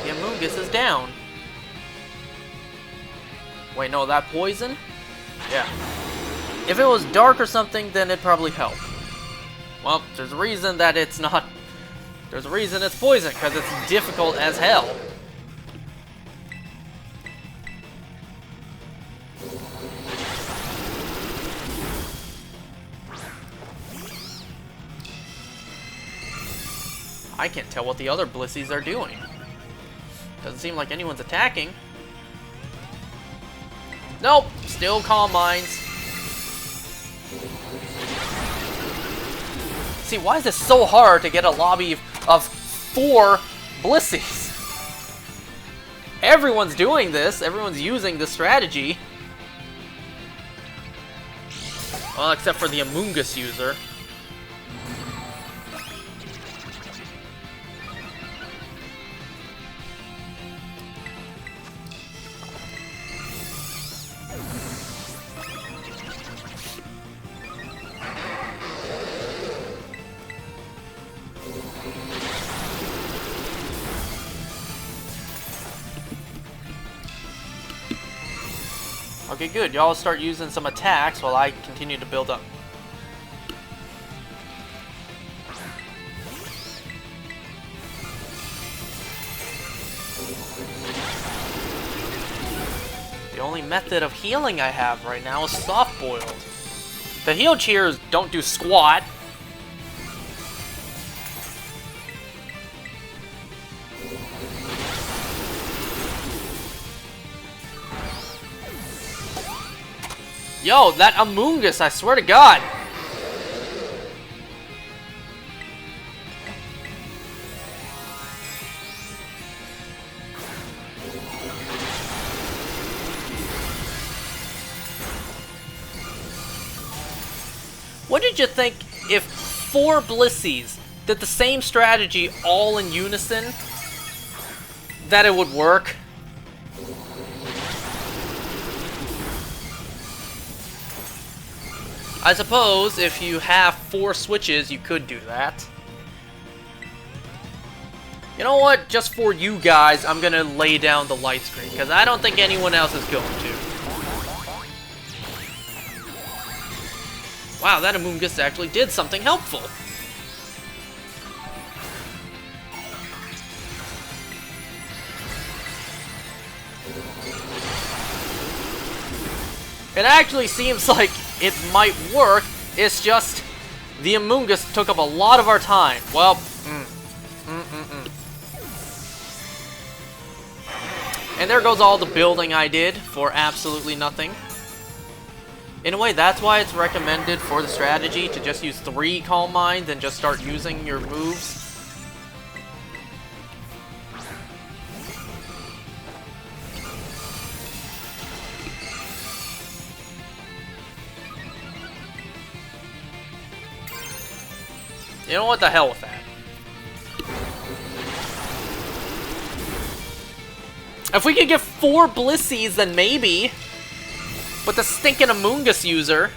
S1: The Amoonguss is down. Wait, no, that poison? Yeah. If it was dark or something, then it'd probably help. Well, there's a reason that it's not... There's a reason it's poison, because it's difficult as hell. I can't tell what the other Blissies are doing. Doesn't seem like anyone's attacking. Nope, still Calm Minds. See, why is it so hard to get a lobby of 4 Blissies? Everyone's doing this. Everyone's using this strategy. Well, except for the Amoonguss user. Okay, good. Y'all start using some attacks while I continue to build up. The only method of healing I have right now is soft-boiled. The heal cheers don't do squat. Yo, that Amoonguss, I swear to God. What did you think if 4 Blissies did the same strategy all in unison? That it would work? I suppose if you have 4 switches, you could do that. You know what? Just for you guys, I'm gonna lay down the light screen, because I don't think anyone else is going to. Wow, that Amoonguss actually did something helpful. It actually seems like it might work. It's just the Amoonguss took up a lot of our time. Well, And there goes all the building I did for absolutely nothing. In a way, that's why it's recommended for the strategy to just use 3 Calm Minds and just start using your moves. You know what, the hell with that. If we could get 4 Blissies, then maybe. But the stinking Amoonguss user.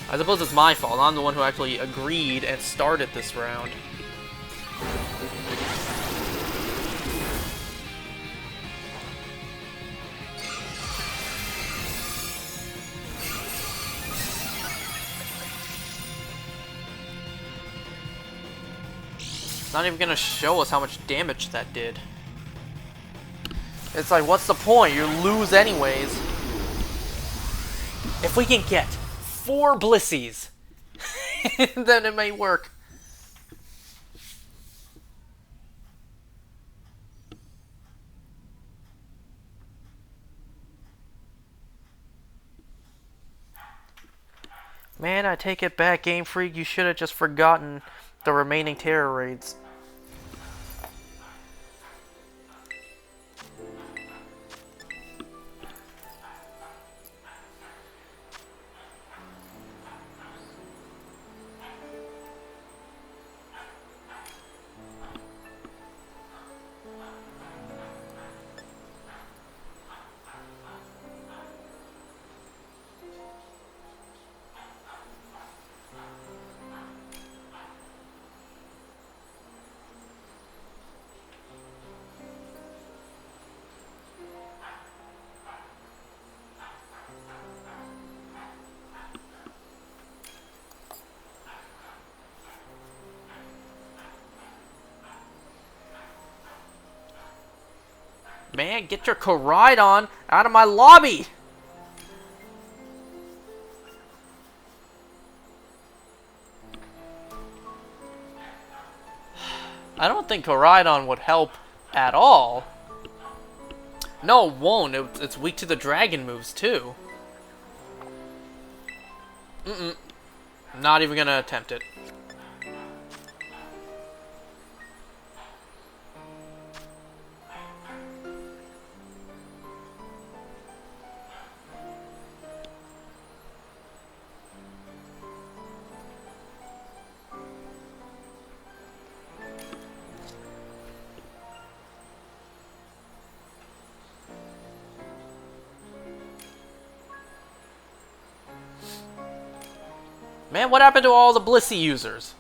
S1: I suppose it's my fault. I'm the one who actually agreed and started this round. Not even gonna show us how much damage that did. It's like, what's the point? You lose anyways. If we can get 4 Blissies, then it may work. Man, I take it back, Game Freak. You should have just forgotten the remaining Tera raids. Man, get your Hydreigon out of my lobby! I don't think Hydreigon would help at all. No, it won't. It's weak to the dragon moves, too. Not even gonna attempt it. Man, what happened to all the Blissey users?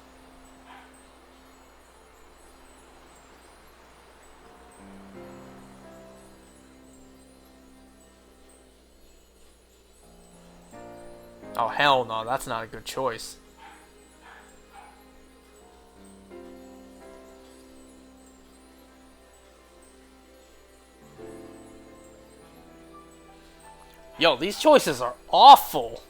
S1: Oh, hell no, that's not a good choice. Yo, these choices are awful.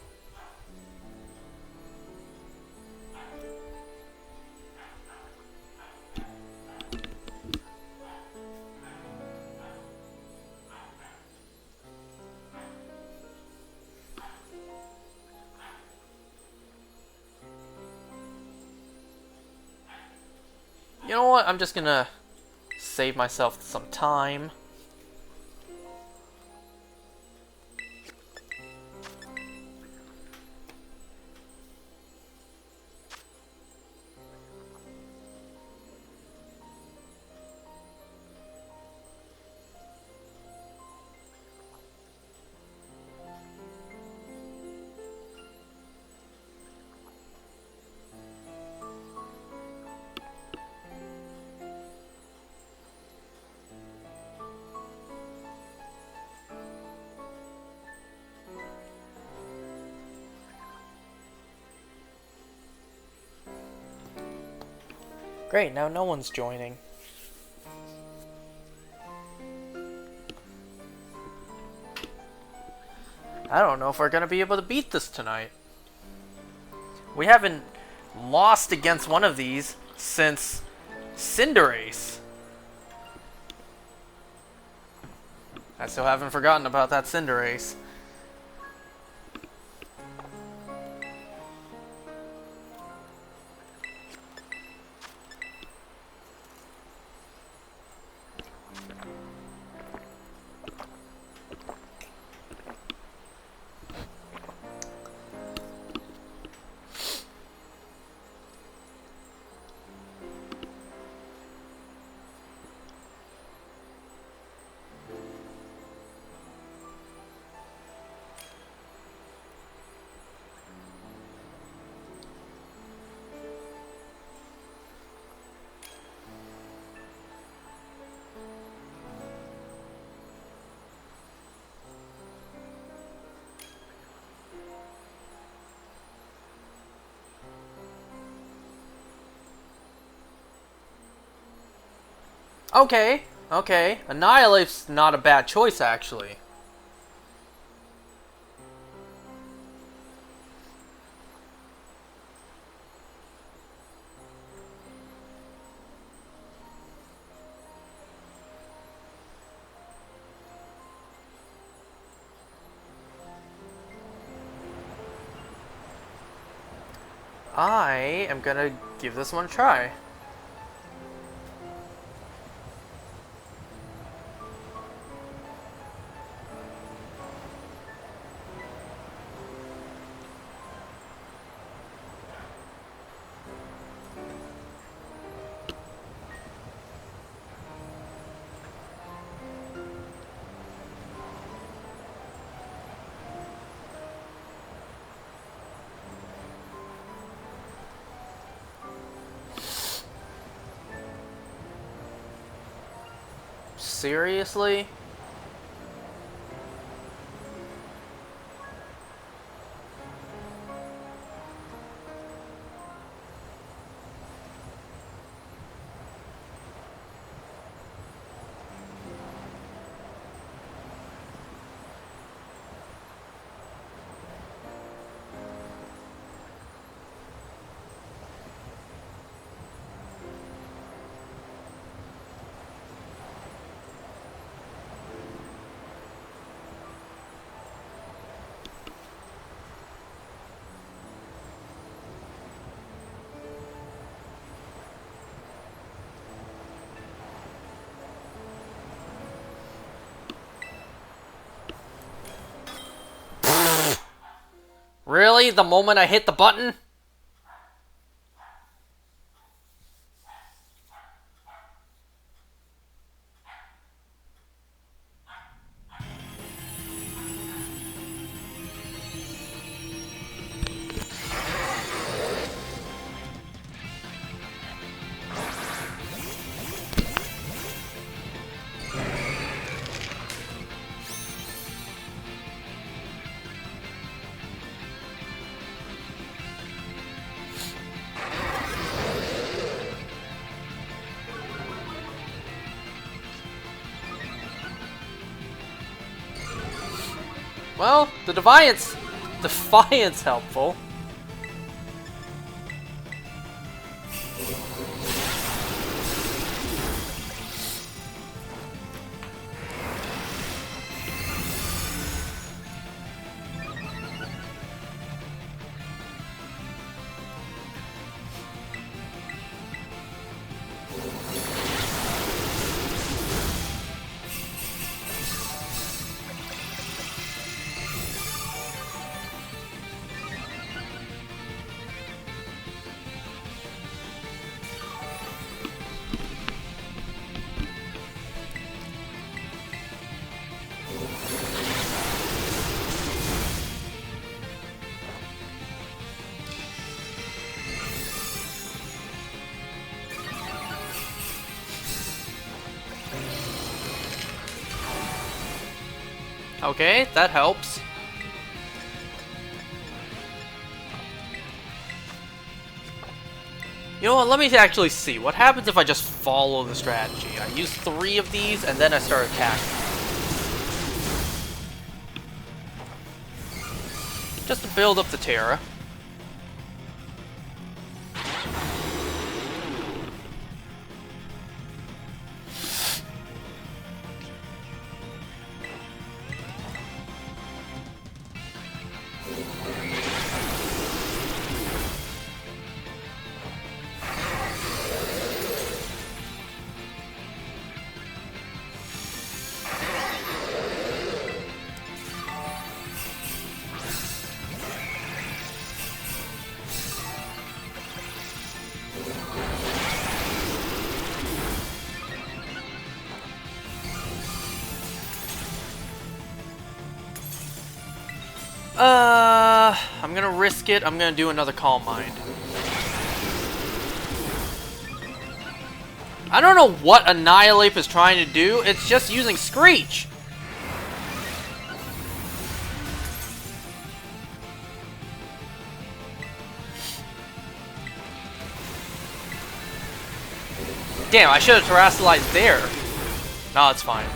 S1: You know what? I'm just gonna save myself some time. Great, now no one's joining. I don't know if we're gonna be able to beat this tonight. We haven't lost against one of these since Cinderace. I still haven't forgotten about that Cinderace. Okay, okay. Annihilate's not a bad choice, actually. I am gonna give this one a try. Seriously? Really? The moment I hit the button? Well, the Defiance helpful. Okay, that helps. You know what, let me actually see. What happens if I just follow the strategy? I use 3 of these, and then I start attacking. Just to build up the Tera. I'm gonna risk it. I'm gonna do another Calm Mind. I don't know what Annihilate is trying to do. It's just using Screech. Damn, I should have Terastallized there. No, it's fine.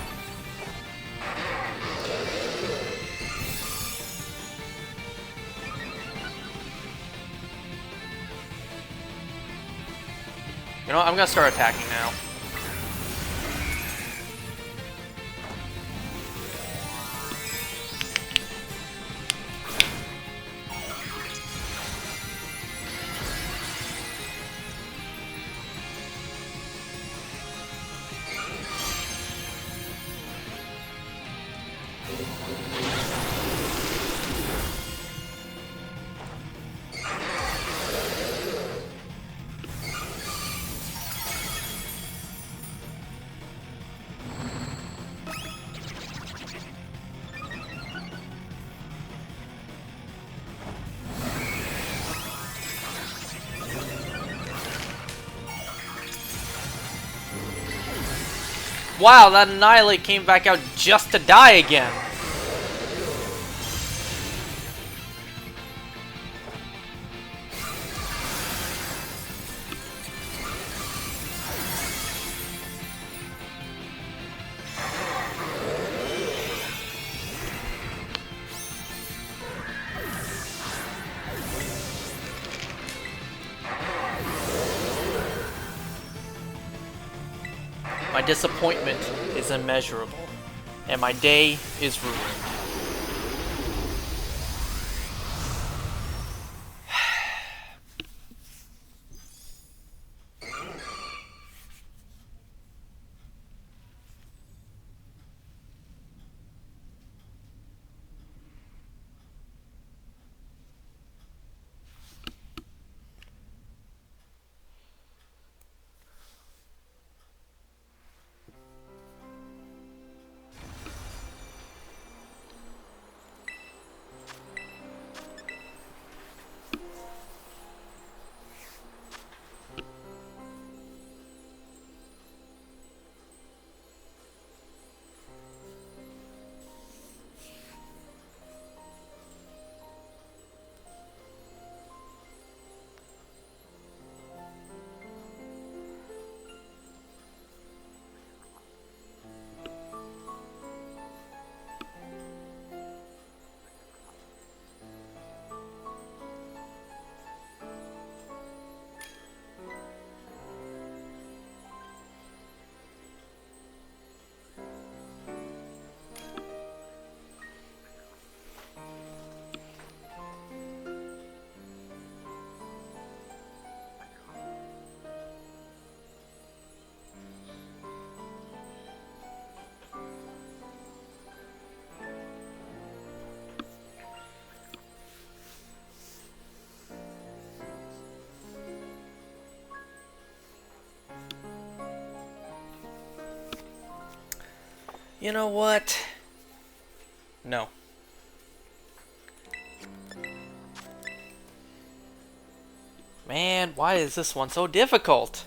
S1: You know what? I'm gonna start attacking now. Wow, that Annihilate came back out just to die again. My disappointment is immeasurable, and my day is ruined. You know what? No. Man, why is this one so difficult?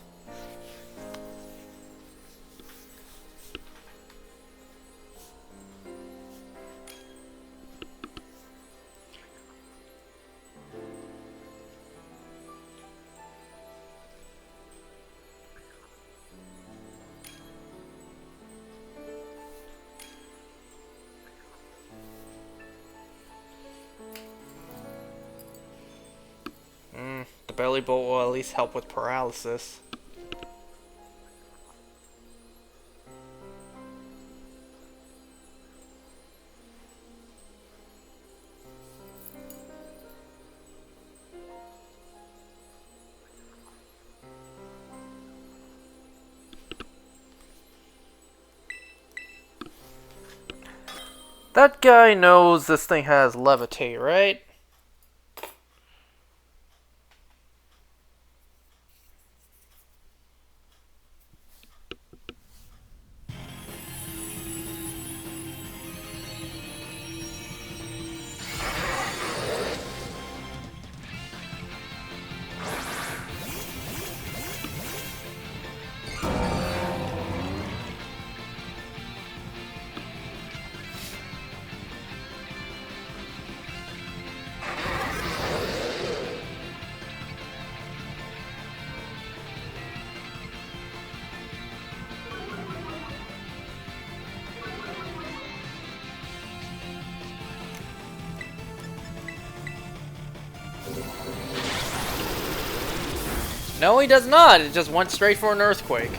S1: The belly bolt will at least help with paralysis. That guy knows this thing has levitate, right? No, he does not. It just went straight for an earthquake.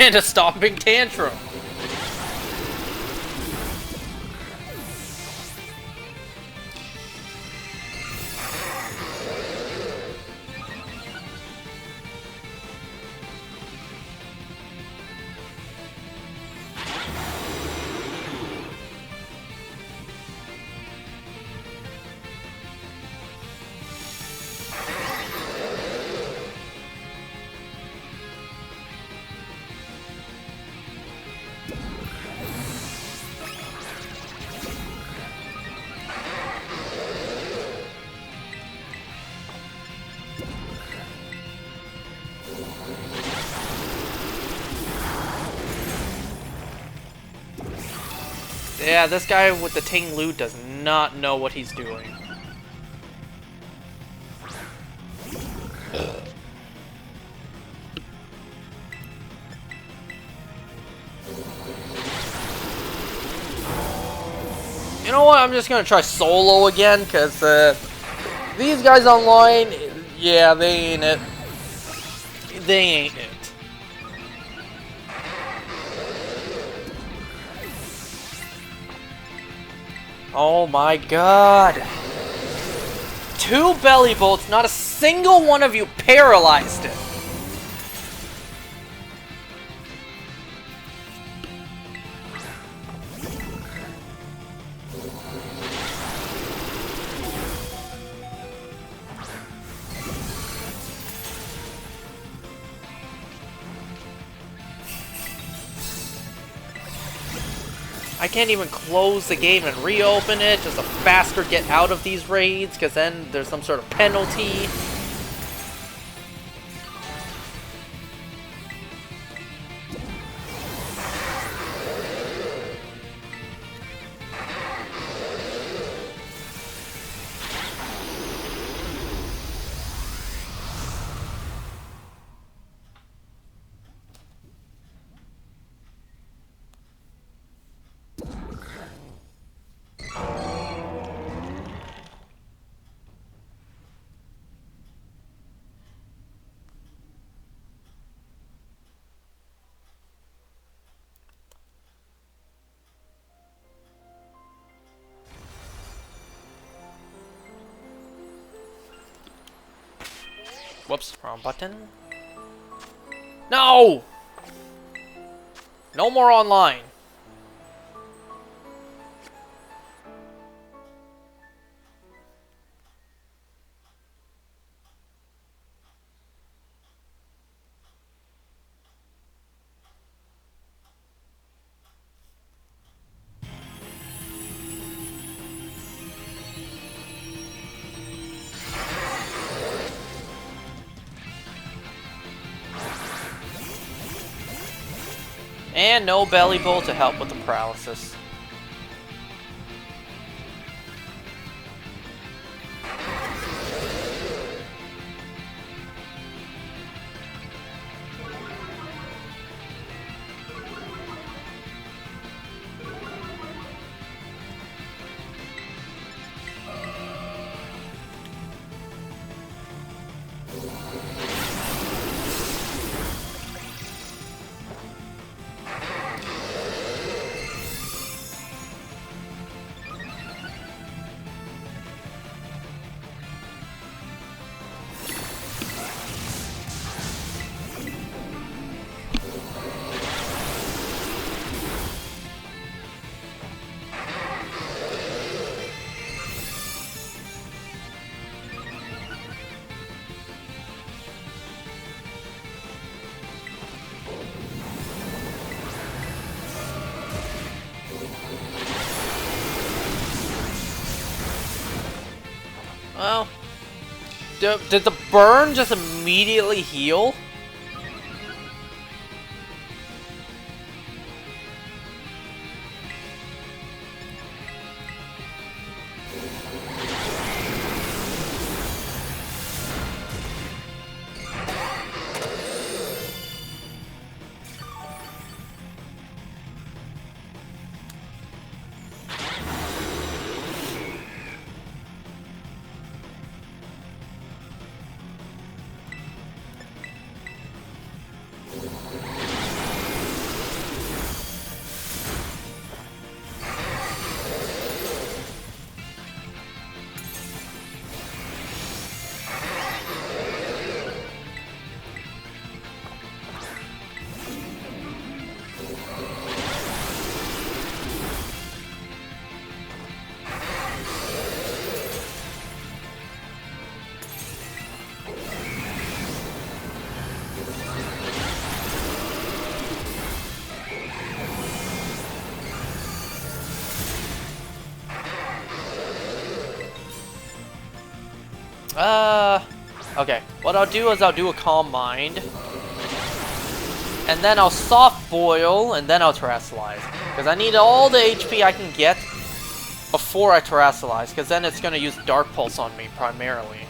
S1: And a stomping tantrum. Yeah, this guy with the Ting Lu does not know what he's doing. You know what? I'm just gonna try solo again, because these guys online, yeah, they ain't it. They ain't it. Oh my god. 2 belly bolts, not a single one of you paralyzed it. I can't even close the game and reopen it just to faster get out of these raids, because then there's some sort of penalty. Whoops, wrong button. No! No more online. And no Belly Bowl to help with the paralysis. Well, did the burn just immediately heal? Okay. What I'll do is I'll do a Calm Mind. And then I'll Soft Boil, and then I'll Terastallize. Because I need all the HP I can get before I Terastallize, because then it's going to use Dark Pulse on me, primarily.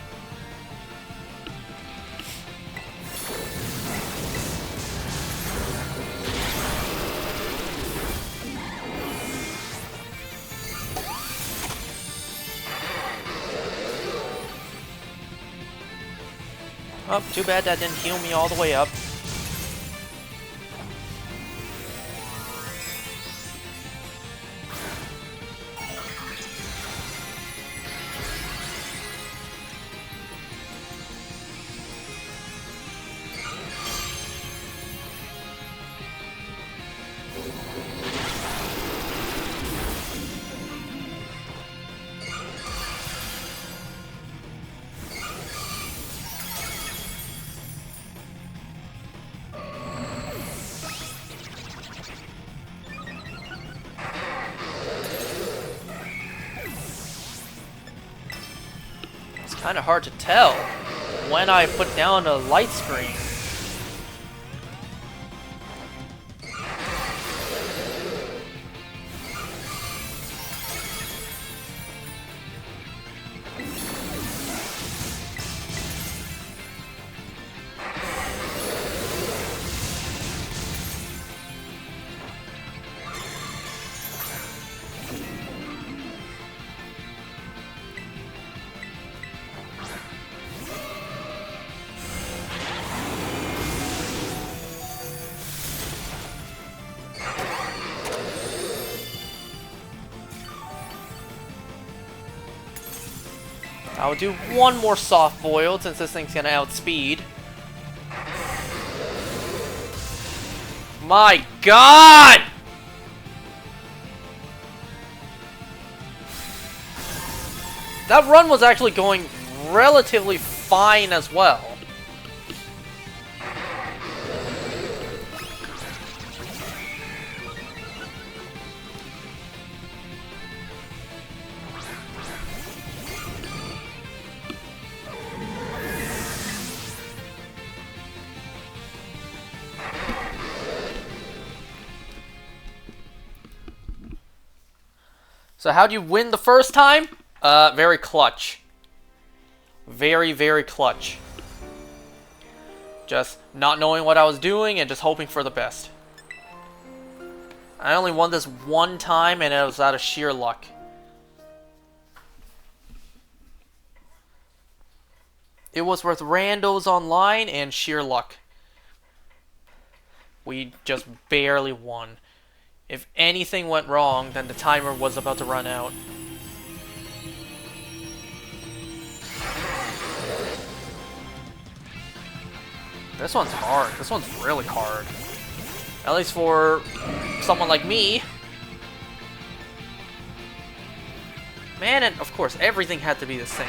S1: Oh, too bad that didn't heal me all the way up. Kind of hard to tell when I put down a light screen. I'll do one more Soft Boiled since this thing's gonna outspeed. My God! That run was actually going relatively fine as well. So how'd you win the first time? Very clutch. Very, very clutch. Just not knowing what I was doing and just hoping for the best. I only won this one time and it was out of sheer luck. It was with randos online and sheer luck. We just barely won. If anything went wrong, then the timer was about to run out. This one's hard. This one's really hard. At least for someone like me. Man, and of course, everything had to be the same.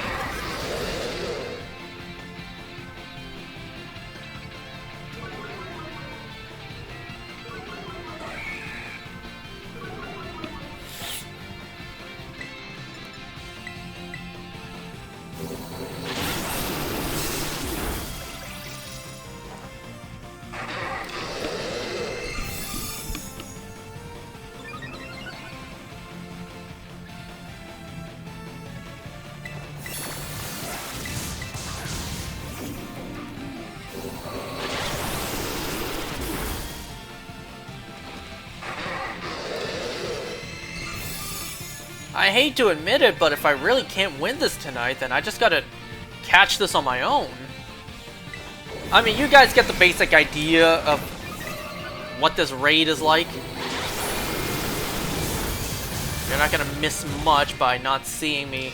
S1: I hate to admit it, but if I really can't win this tonight, then I just gotta catch this on my own. I mean, you guys get the basic idea of what this raid is like. You're not gonna miss much by not seeing me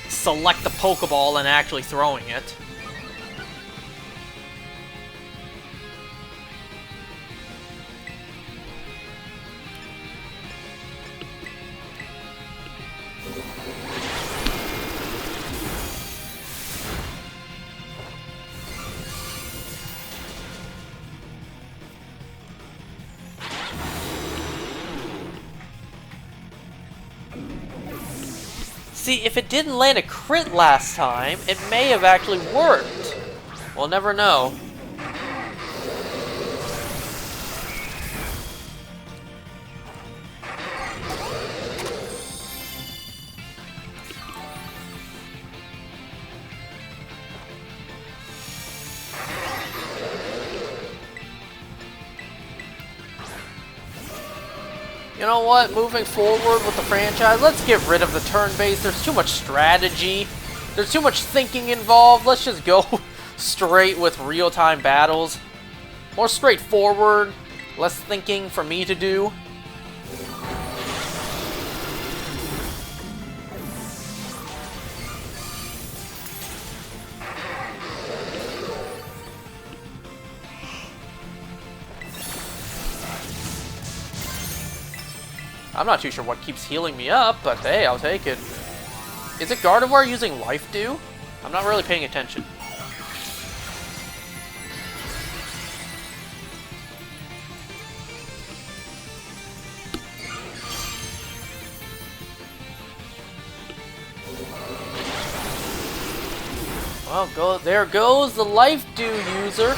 S1: select the Pokeball and actually throwing it. See, if it didn't land a crit last time, it may have actually worked. We'll never know. You know what? Moving forward with the franchise, let's get rid of the turn-based. There's too much strategy. There's too much thinking involved. Let's just go straight with real-time battles. More straightforward, less thinking for me to do. I'm not too sure what keeps healing me up, but hey, I'll take it. Is it Gardevoir using Life Dew? I'm not really paying attention. Well, there goes the Life Dew user.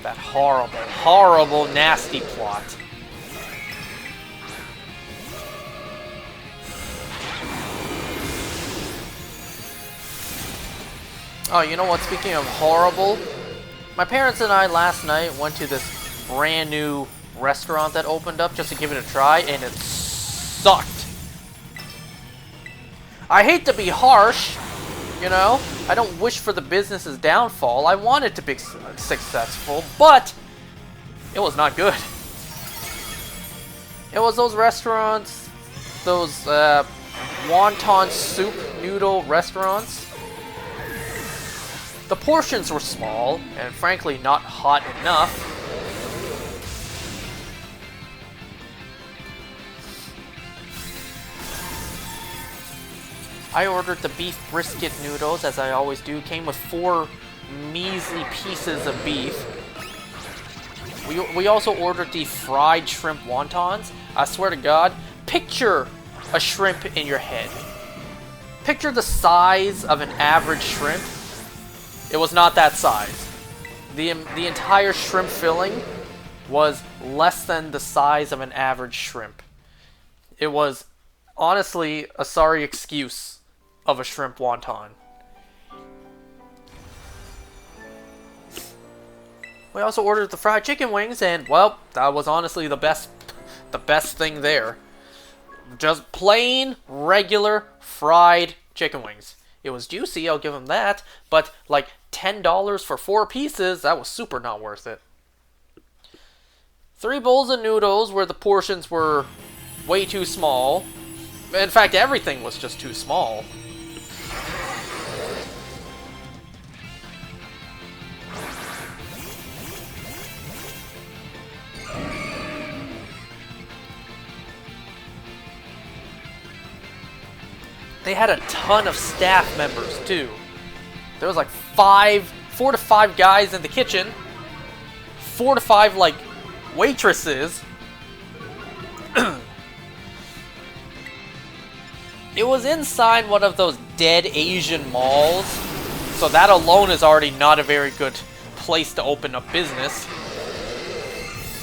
S1: That horrible, horrible, nasty plot. Oh, you know what? Speaking of horrible, my parents and I last night went to this brand new restaurant that opened up just to give it a try, and it sucked. I hate to be harsh, you know? I don't wish for the business's downfall. I want it to be successful, but it was not good. It was those restaurants, those wonton soup noodle restaurants. The portions were small, and frankly not hot enough. I ordered the beef brisket noodles, as I always do. Came with 4 measly pieces of beef. We also ordered the fried shrimp wontons. I swear to God, picture a shrimp in your head. Picture the size of an average shrimp. It was not that size. The entire shrimp filling was less than the size of an average shrimp. It was honestly a sorry excuse of a shrimp wonton. We also ordered the fried chicken wings, and well, that was honestly the best thing there. Just plain, regular, fried chicken wings. It was juicy, I'll give them that, but like $10 for 4 pieces, that was super not worth it. 3 bowls of noodles where the portions were way too small. In fact, everything was just too small. They had a ton of staff members, too. There was like 4 to 5 guys in the kitchen. 4 to 5, like, waitresses. It was inside one of those dead Asian malls. So that alone is already not a very good place to open up business.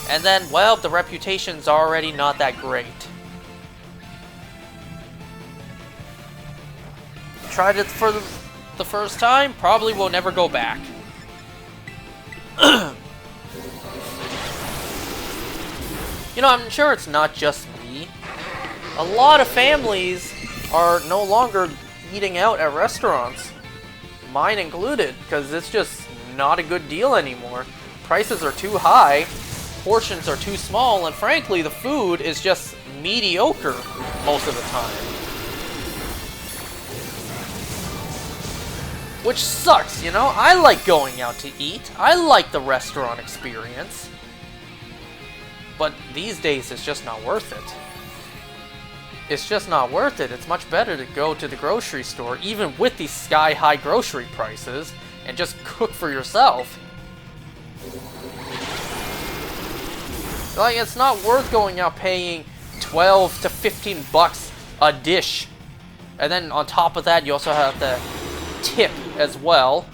S1: And then, well, the reputation's already not that great. Tried it for the first time, probably will never go back. You know, I'm sure it's not just me. A lot of families are no longer eating out at restaurants. Mine included, because it's just not a good deal anymore. Prices are too high, portions are too small, and frankly, the food is just mediocre most of the time. Which sucks, you know? I like going out to eat. I like the restaurant experience. But these days, it's just not worth it. It's just not worth it. It's much better to go to the grocery store, even with these sky-high grocery prices, and just cook for yourself. Like, it's not worth going out paying 12 to 15 bucks a dish. And then on top of that, you also have the tip as well.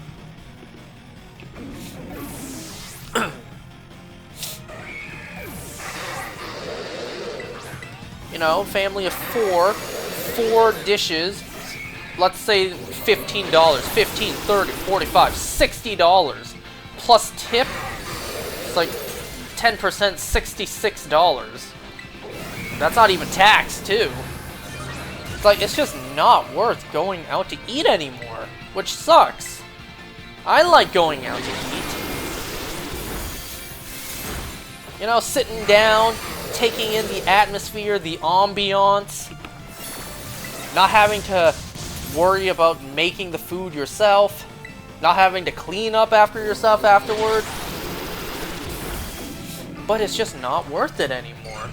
S1: You know, family of 4 dishes, let's say $15, 15, 30, 45, $60 plus tip. It's like 10%, $66. That's not even tax too. It's like, it's just not worth going out to eat anymore, which sucks. I like going out to eat. You know, sitting down, taking in the atmosphere, the ambiance, not having to worry about making the food yourself, not having to clean up after yourself afterward. But it's just not worth it anymore.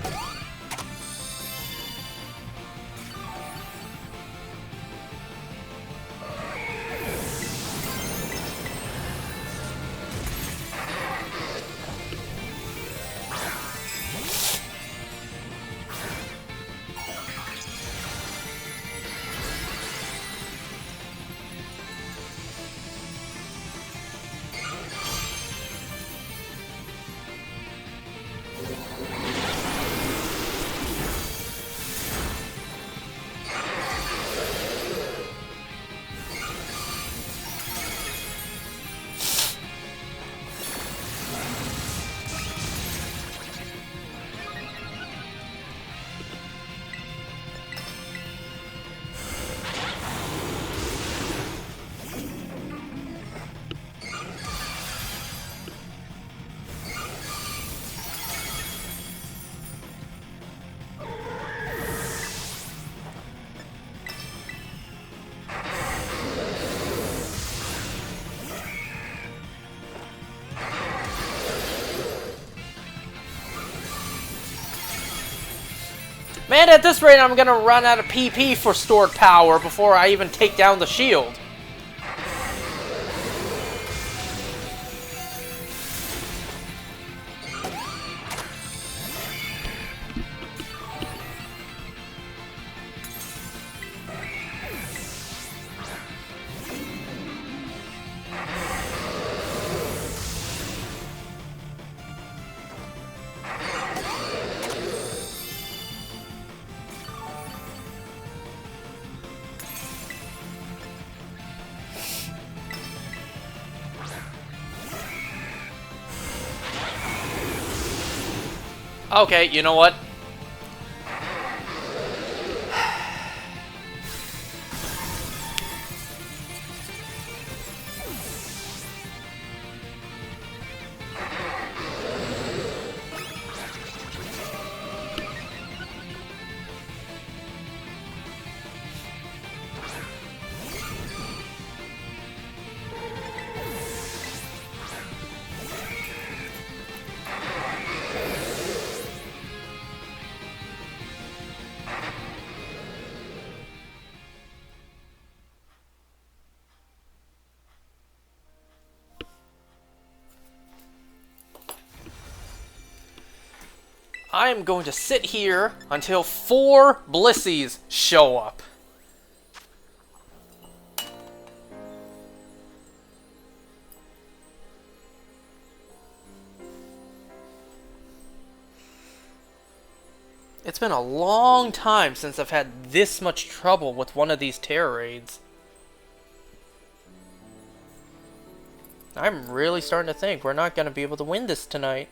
S1: Man, at this rate, I'm gonna run out of PP for stored power before I even take down the shield. Okay, you know what? I am going to sit here until 4 Blissies show up. It's been a long time since I've had this much trouble with one of these Tera raids. I'm really starting to think we're not going to be able to win this tonight.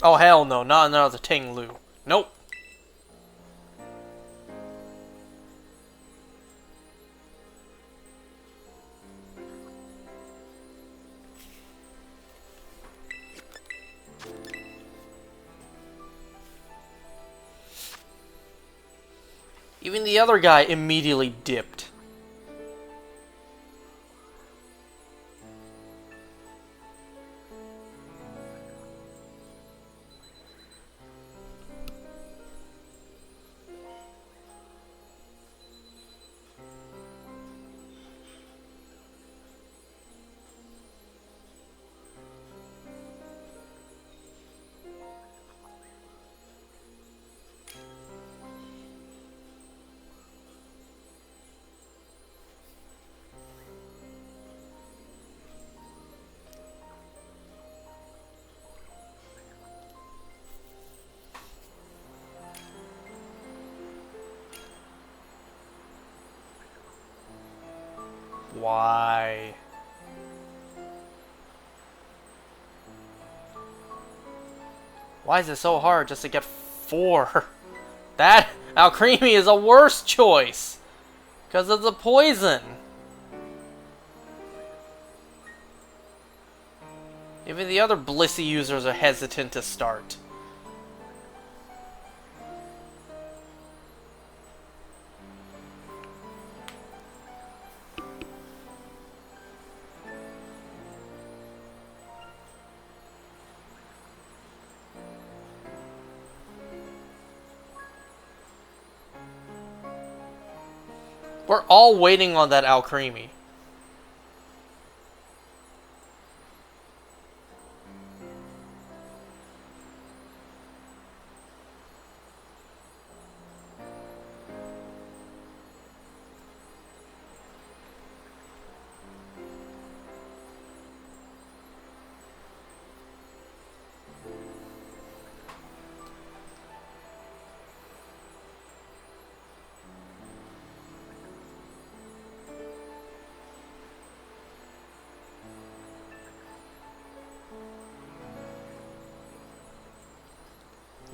S1: Oh hell no, not another Ting Lu. Nope. Even the other guy immediately dipped. Why? Why is it so hard just to get 4? That Alcremie is a worse choice because of the poison. Even the other Blissey users are hesitant to start. We're all waiting on that Alcremie.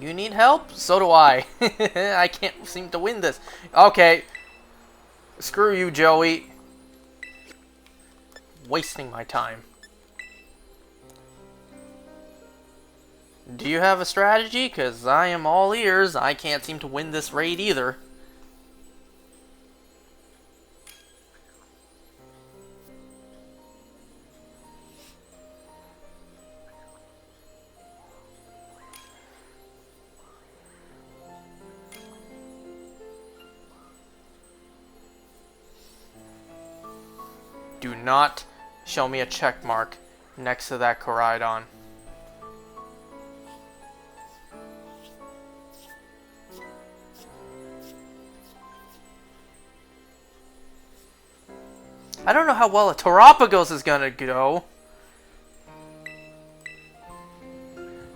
S1: You need help? So do I. I can't seem to win this. Okay. Screw you, Joey. Wasting my time. Do you have a strategy? Because I am all ears. I can't seem to win this raid either. Do not show me a check mark next to that Hydreigon. I don't know how well a Terapagos is gonna go.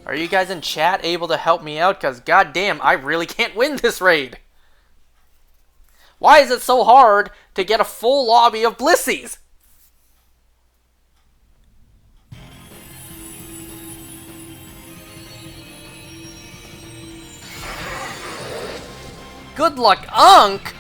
S1: Are you guys in chat able to help me out? Because goddamn, I really can't win this raid. Why is it so hard to get a full lobby of Blissies? Good luck, Unk!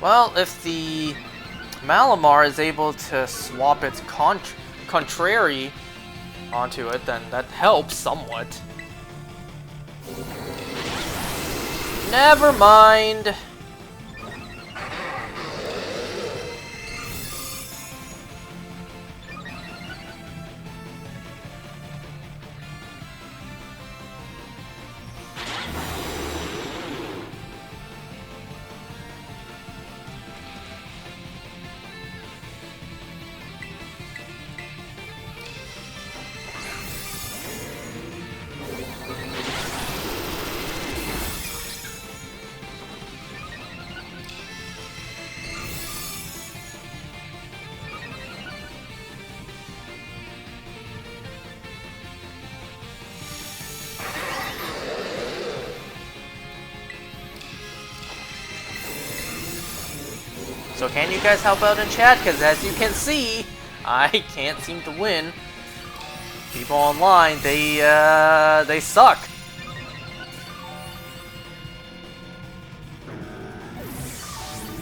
S1: Well, if the Malamar is able to swap its contrary onto it, then that helps somewhat. Never mind. So can you guys help out in chat? Because as you can see, I can't seem to win. People online, they suck.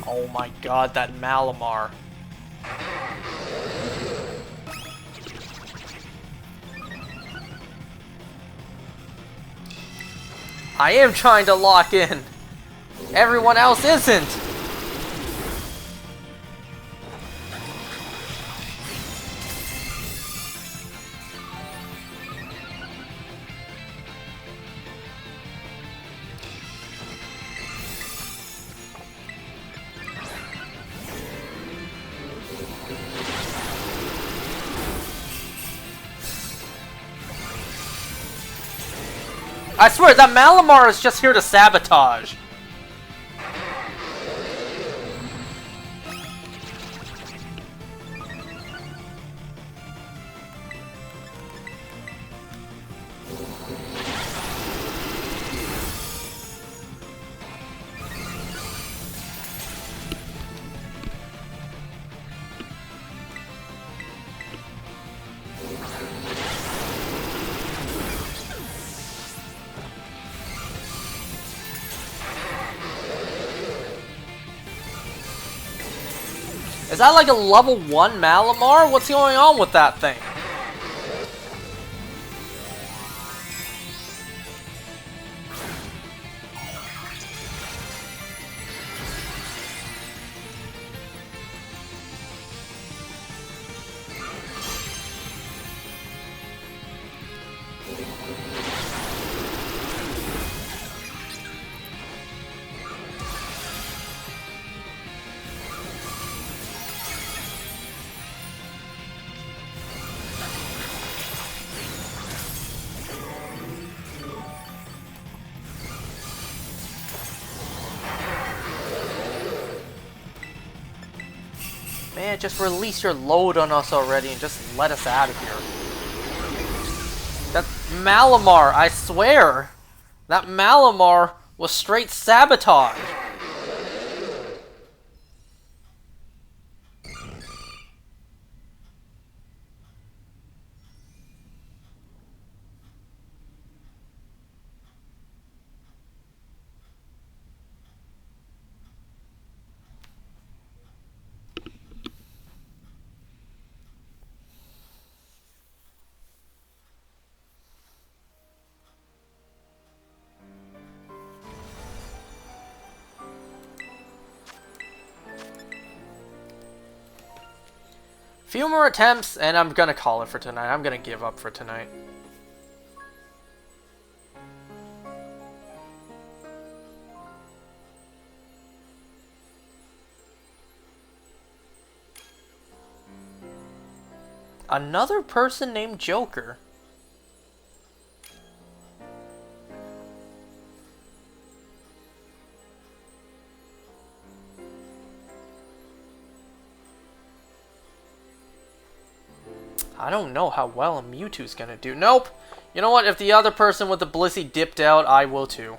S1: Oh my god, that Malamar. I am trying to lock in. Everyone else isn't. I swear, that Malamar is just here to sabotage. Is that like a level 1 Malamar? What's going on with that thing? Man, just release your load on us already and just let us out of here. Malamar, I swear! That Malamar was straight sabotage! Few more attempts, and I'm gonna call it for tonight. I'm gonna give up for tonight. Another person named Joker. I don't know how well a Mewtwo's gonna do. Nope! You know what? If the other person with the Blissey dipped out, I will too.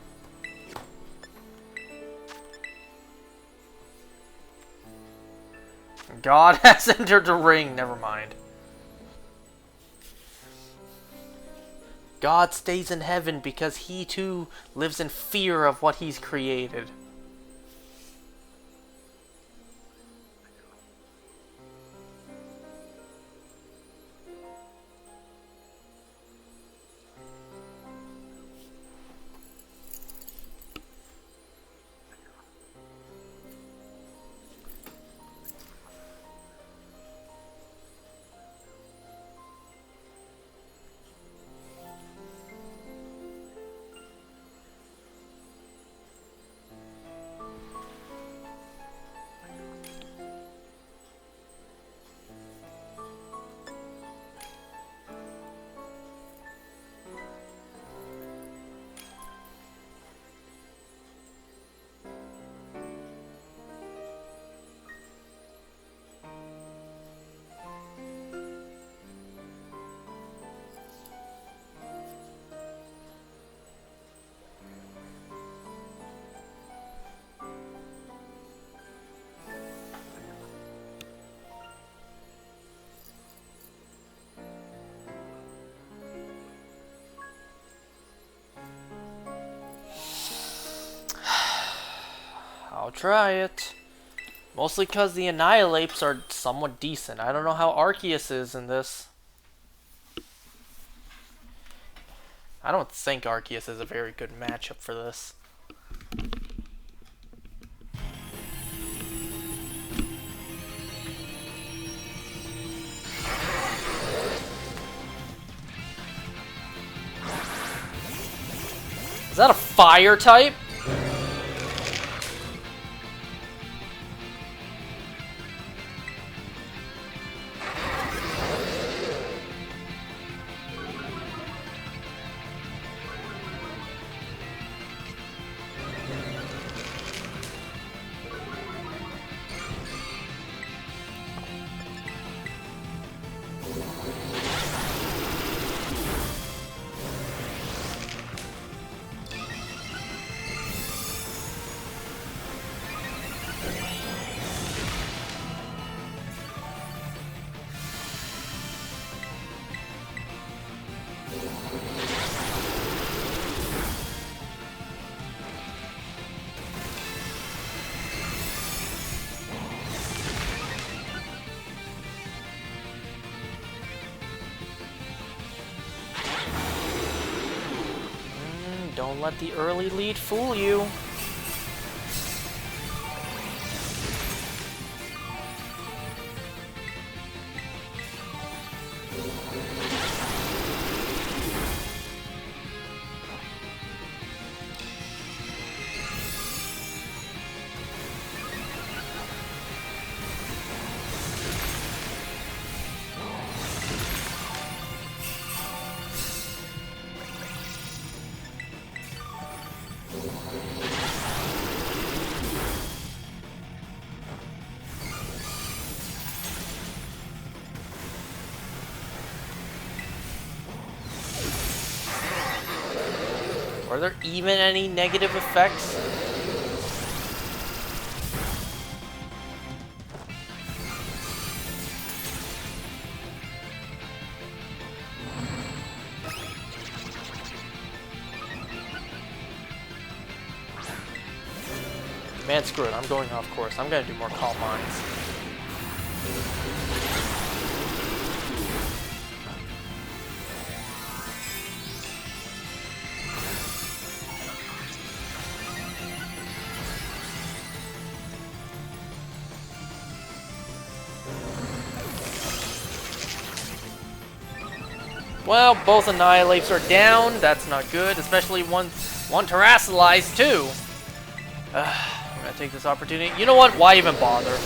S1: God has entered the ring. Never mind. God stays in heaven because he too lives in fear of what he's created. I'll try it. Mostly because the Annihilapes are somewhat decent. I don't know how Arceus is in this. I don't think Arceus is a very good matchup for this. Is that a fire type? Don't let the early lead fool you. Are there even any negative effects? Man, screw it. I'm going off course. I'm gonna do more Calm Minds. Well, both Annihilates are down. That's not good, especially one Terrassalized too. I'm gonna take this opportunity. You know what? Why even bother?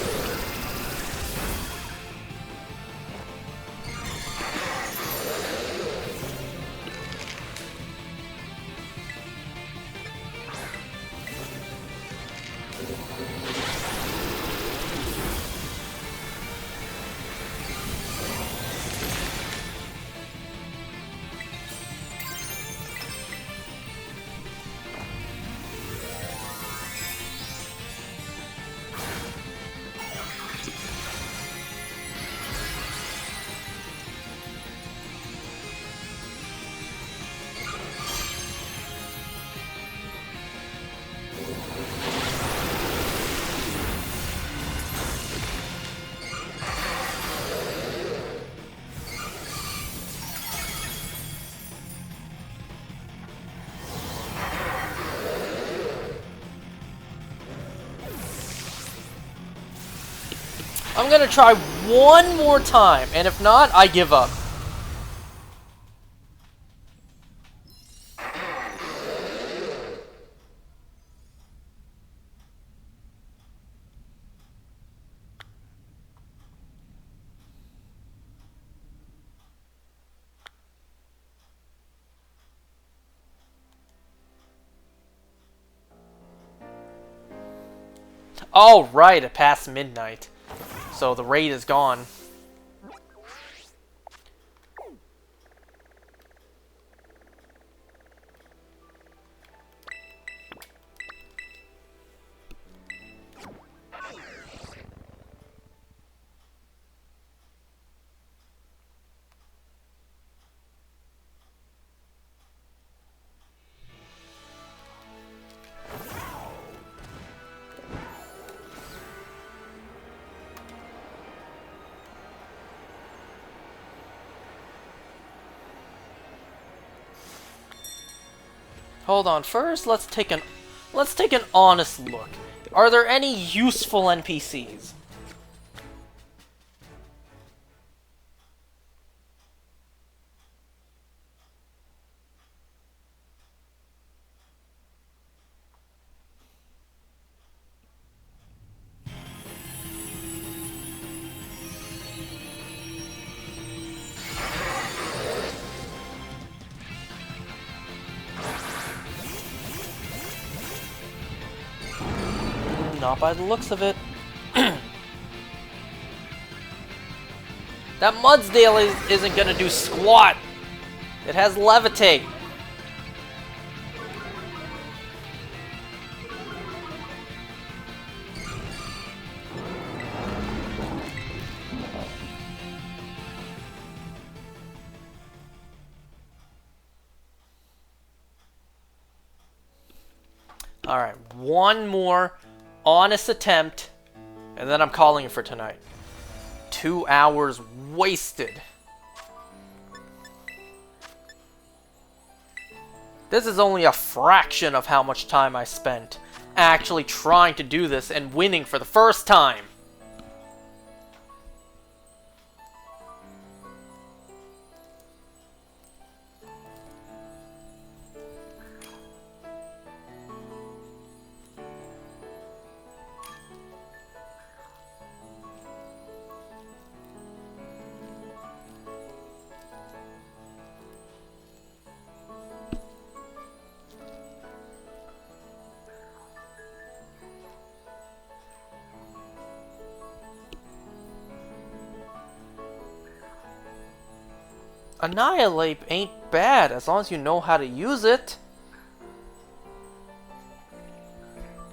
S1: I'm gonna try one more time, and if not, I give up. Oh, right, it passed midnight. So the raid is gone. Hold on, first let's take an honest look. Are there any useful NPCs? Not by the looks of it. That Mudsdale isn't gonna do squat. It has Levitate. Alright, one more honest attempt, and then I'm calling it for tonight. 2 hours wasted. This is only a fraction of how much time I spent actually trying to do this and winning for the first time. Annihilate ain't bad as long as you know how to use it.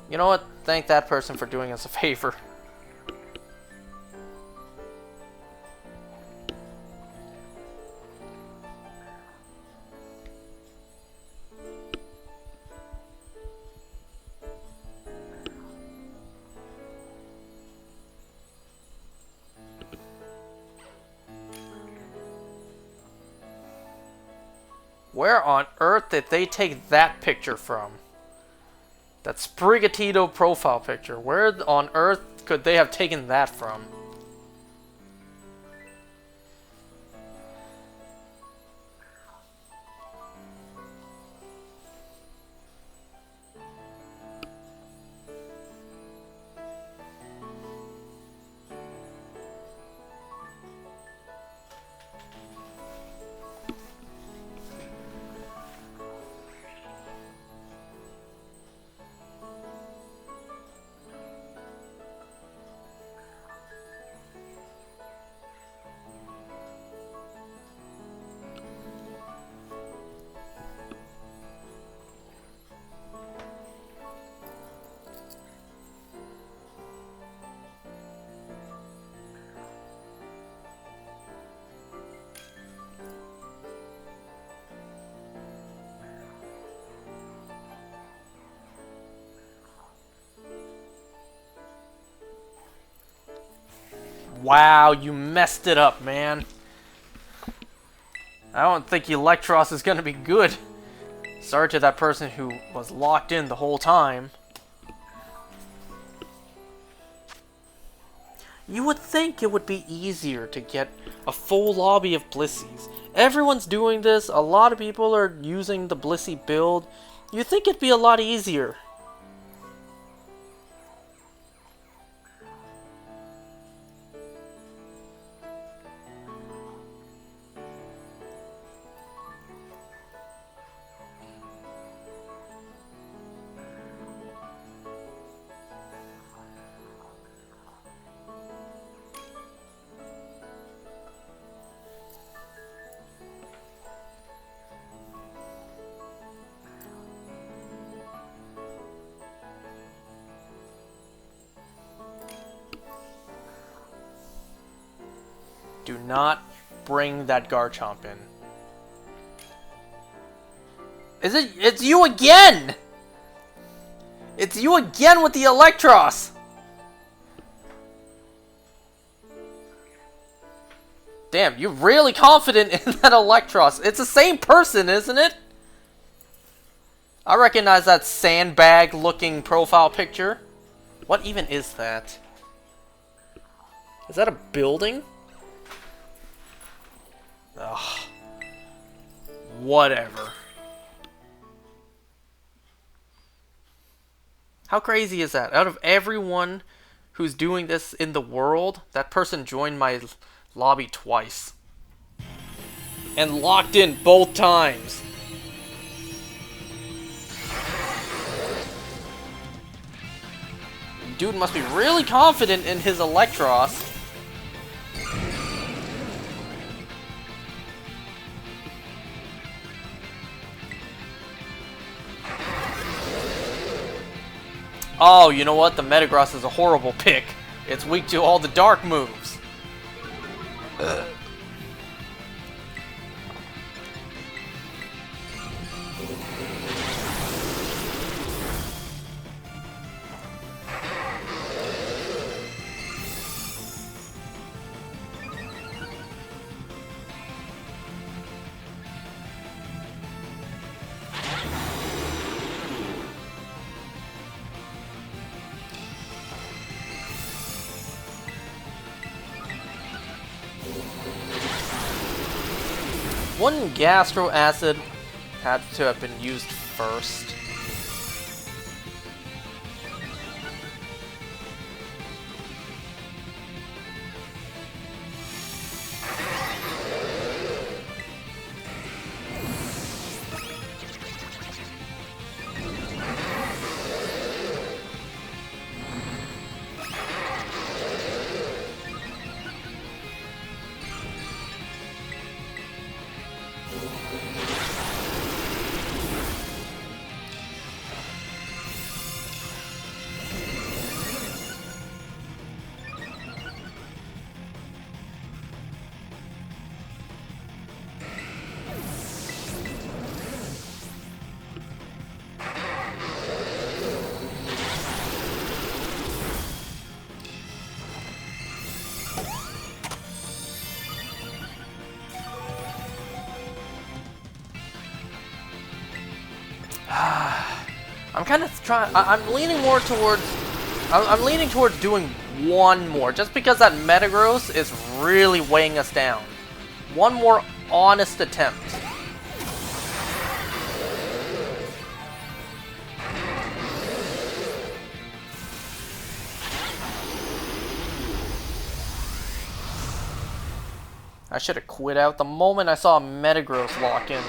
S1: You know what? Thank that person for doing us a favor. Where on earth did they take that picture from? That Sprigatito profile picture. Where on earth could they have taken that from? Wow, you messed it up, man. I don't think Electros is gonna be good. Sorry to that person who was locked in the whole time. You would think it would be easier to get a full lobby of Blissies. Everyone's doing this, a lot of people are using the Blissey build. You'd think it'd be a lot easier. Do not bring that Garchomp in. It's you again! It's you again with the Electros! Damn, you're really confident in that Electros. It's the same person, isn't it? I recognize that sandbag-looking profile picture. What even is that? Is that a building? Ugh. Whatever. How crazy is that? Out of everyone who's doing this in the world, that person joined my lobby twice. And locked in both times. Dude must be really confident in his Electros. Oh, you know what? The Metagross is a horrible pick. It's weak to all the dark moves. One Gastro Acid had to have been used first. I'm kind of trying. I'm leaning more towards. I'm leaning towards doing one more, just because that Metagross is really weighing us down. One more honest attempt. I should have quit out the moment I saw a Metagross lock in.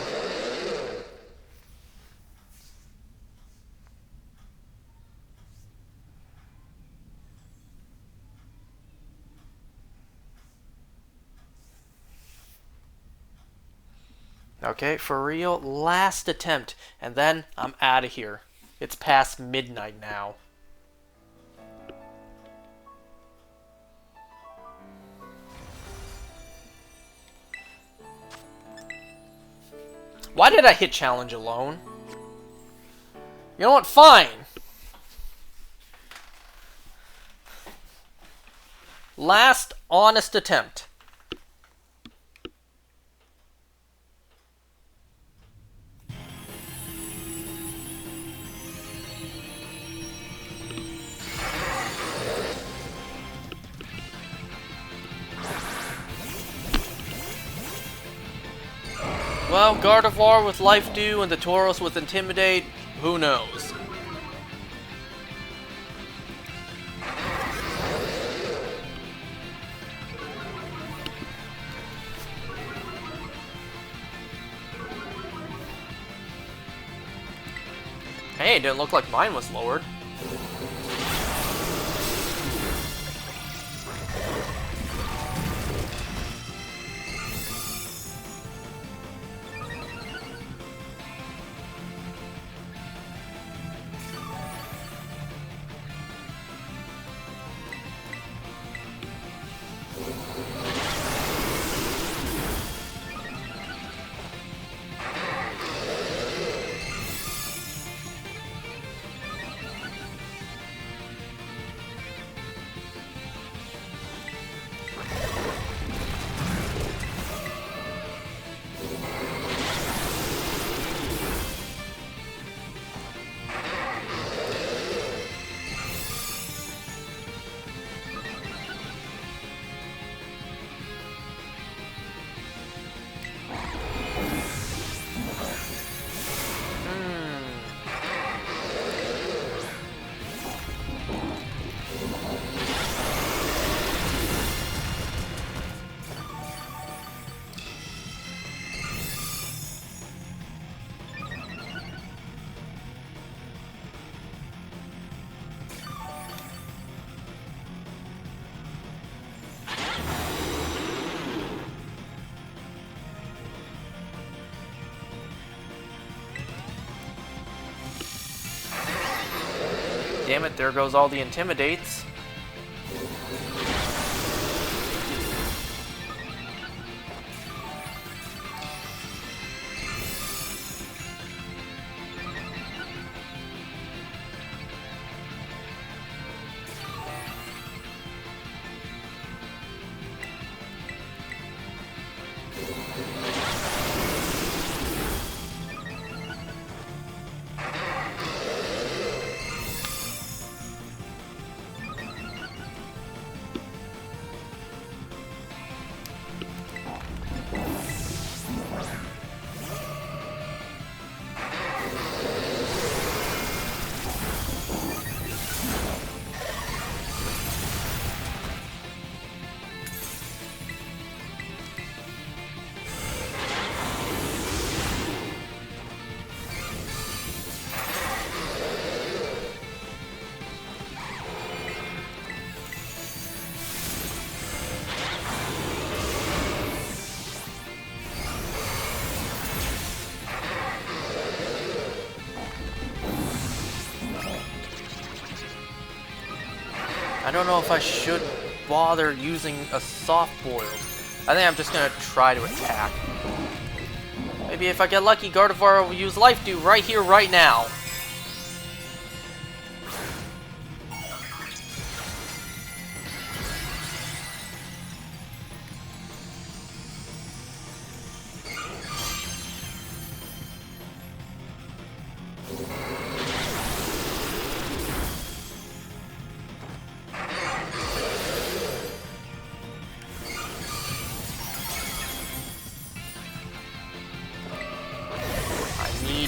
S1: Okay, for real, last attempt, and then I'm out of here. It's past midnight now. Why did I hit challenge alone? You know what? Fine. Last honest attempt. Well, Gardevoir with Life Dew and the Tauros with Intimidate, who knows? Hey, it didn't look like mine was lowered. Damn it, there goes all the Intimidates. I don't know if I should bother using a soft boiled. I think I'm just gonna try to attack. Maybe if I get lucky, Gardevoir will use Life Dew right here, right now.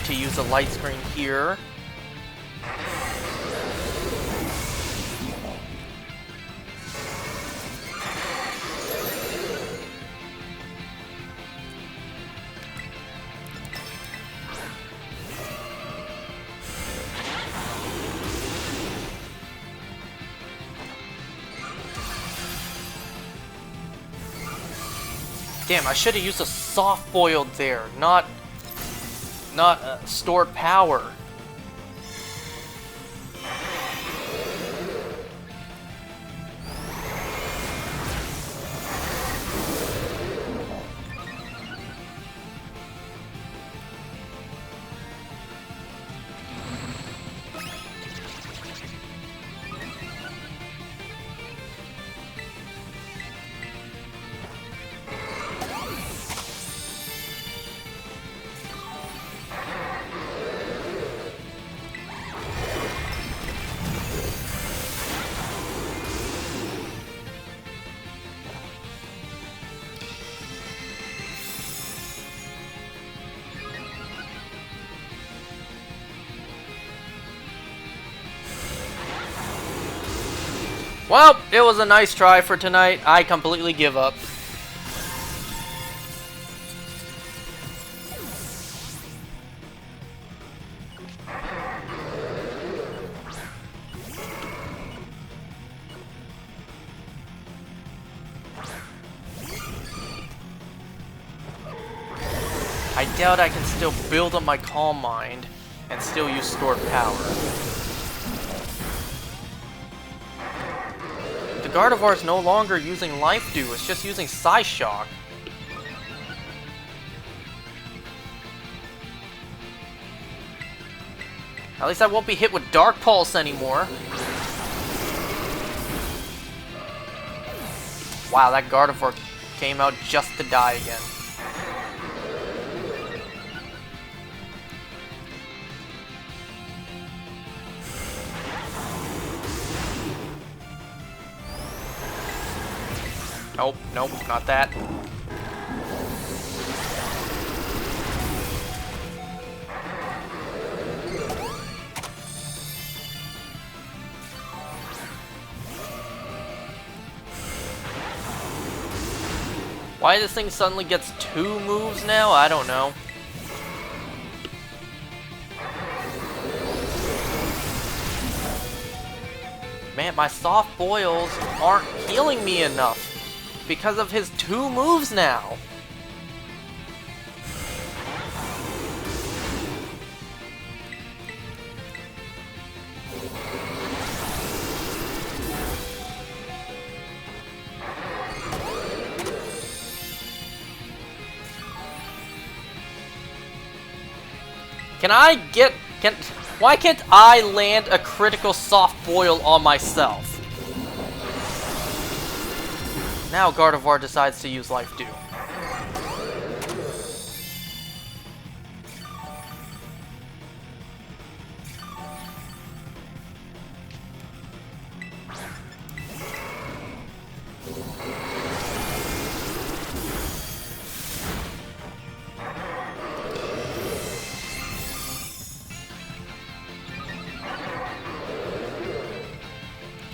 S1: to use a light screen here. Damn, I should have used a soft boiled there, not stored power. Well, it was a nice try for tonight. I completely give up. I doubt I can still build up my Calm Mind and still use stored power. The Gardevoir is no longer using Life Dew, it's just using Psyshock. At least I won't be hit with Dark Pulse anymore. Wow, that Gardevoir came out just to die again. Nope, nope, not that. Why this thing suddenly gets 2 moves now? I don't know. Man, my soft boils aren't healing me enough because of his 2 moves now. Why can't I land a critical soft boil on myself? Now Gardevoir decides to use Life Dew.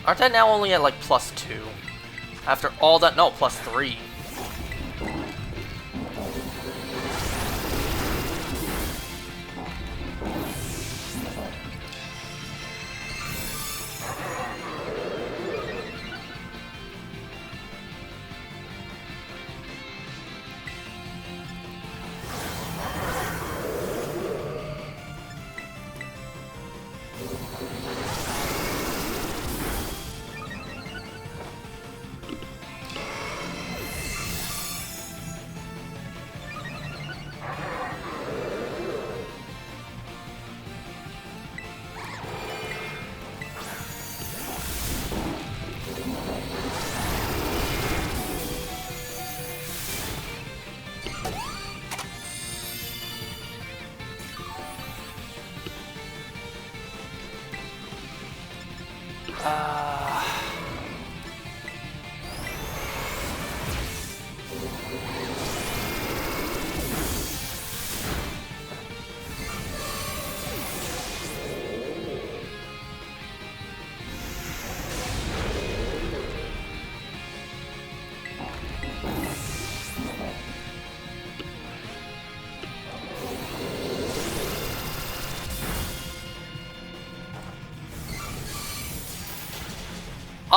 S1: Aren't I now only at like +2? After all that, no, +3.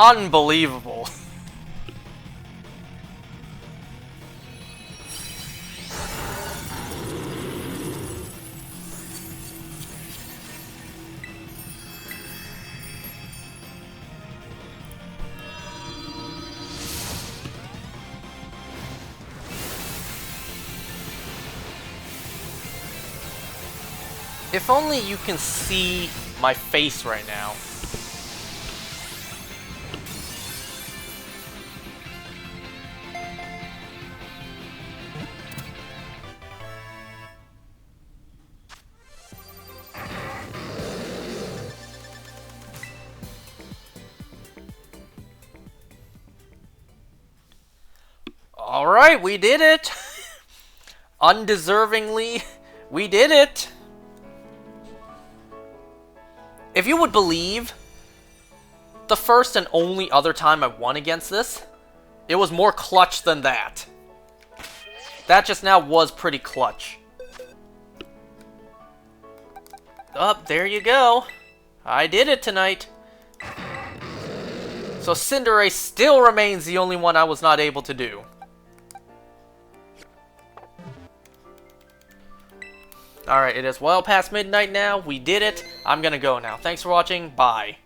S1: Unbelievable. If only you can see my face right now. Alright, we did it! Undeservingly, we did it! If you would believe, the first and only other time I won against this, it was more clutch than that. That just now was pretty clutch. Oh, there you go. I did it tonight. So Cinderace still remains the only one I was not able to do. Alright, it is well past midnight now. We did it. I'm gonna go now. Thanks for watching. Bye.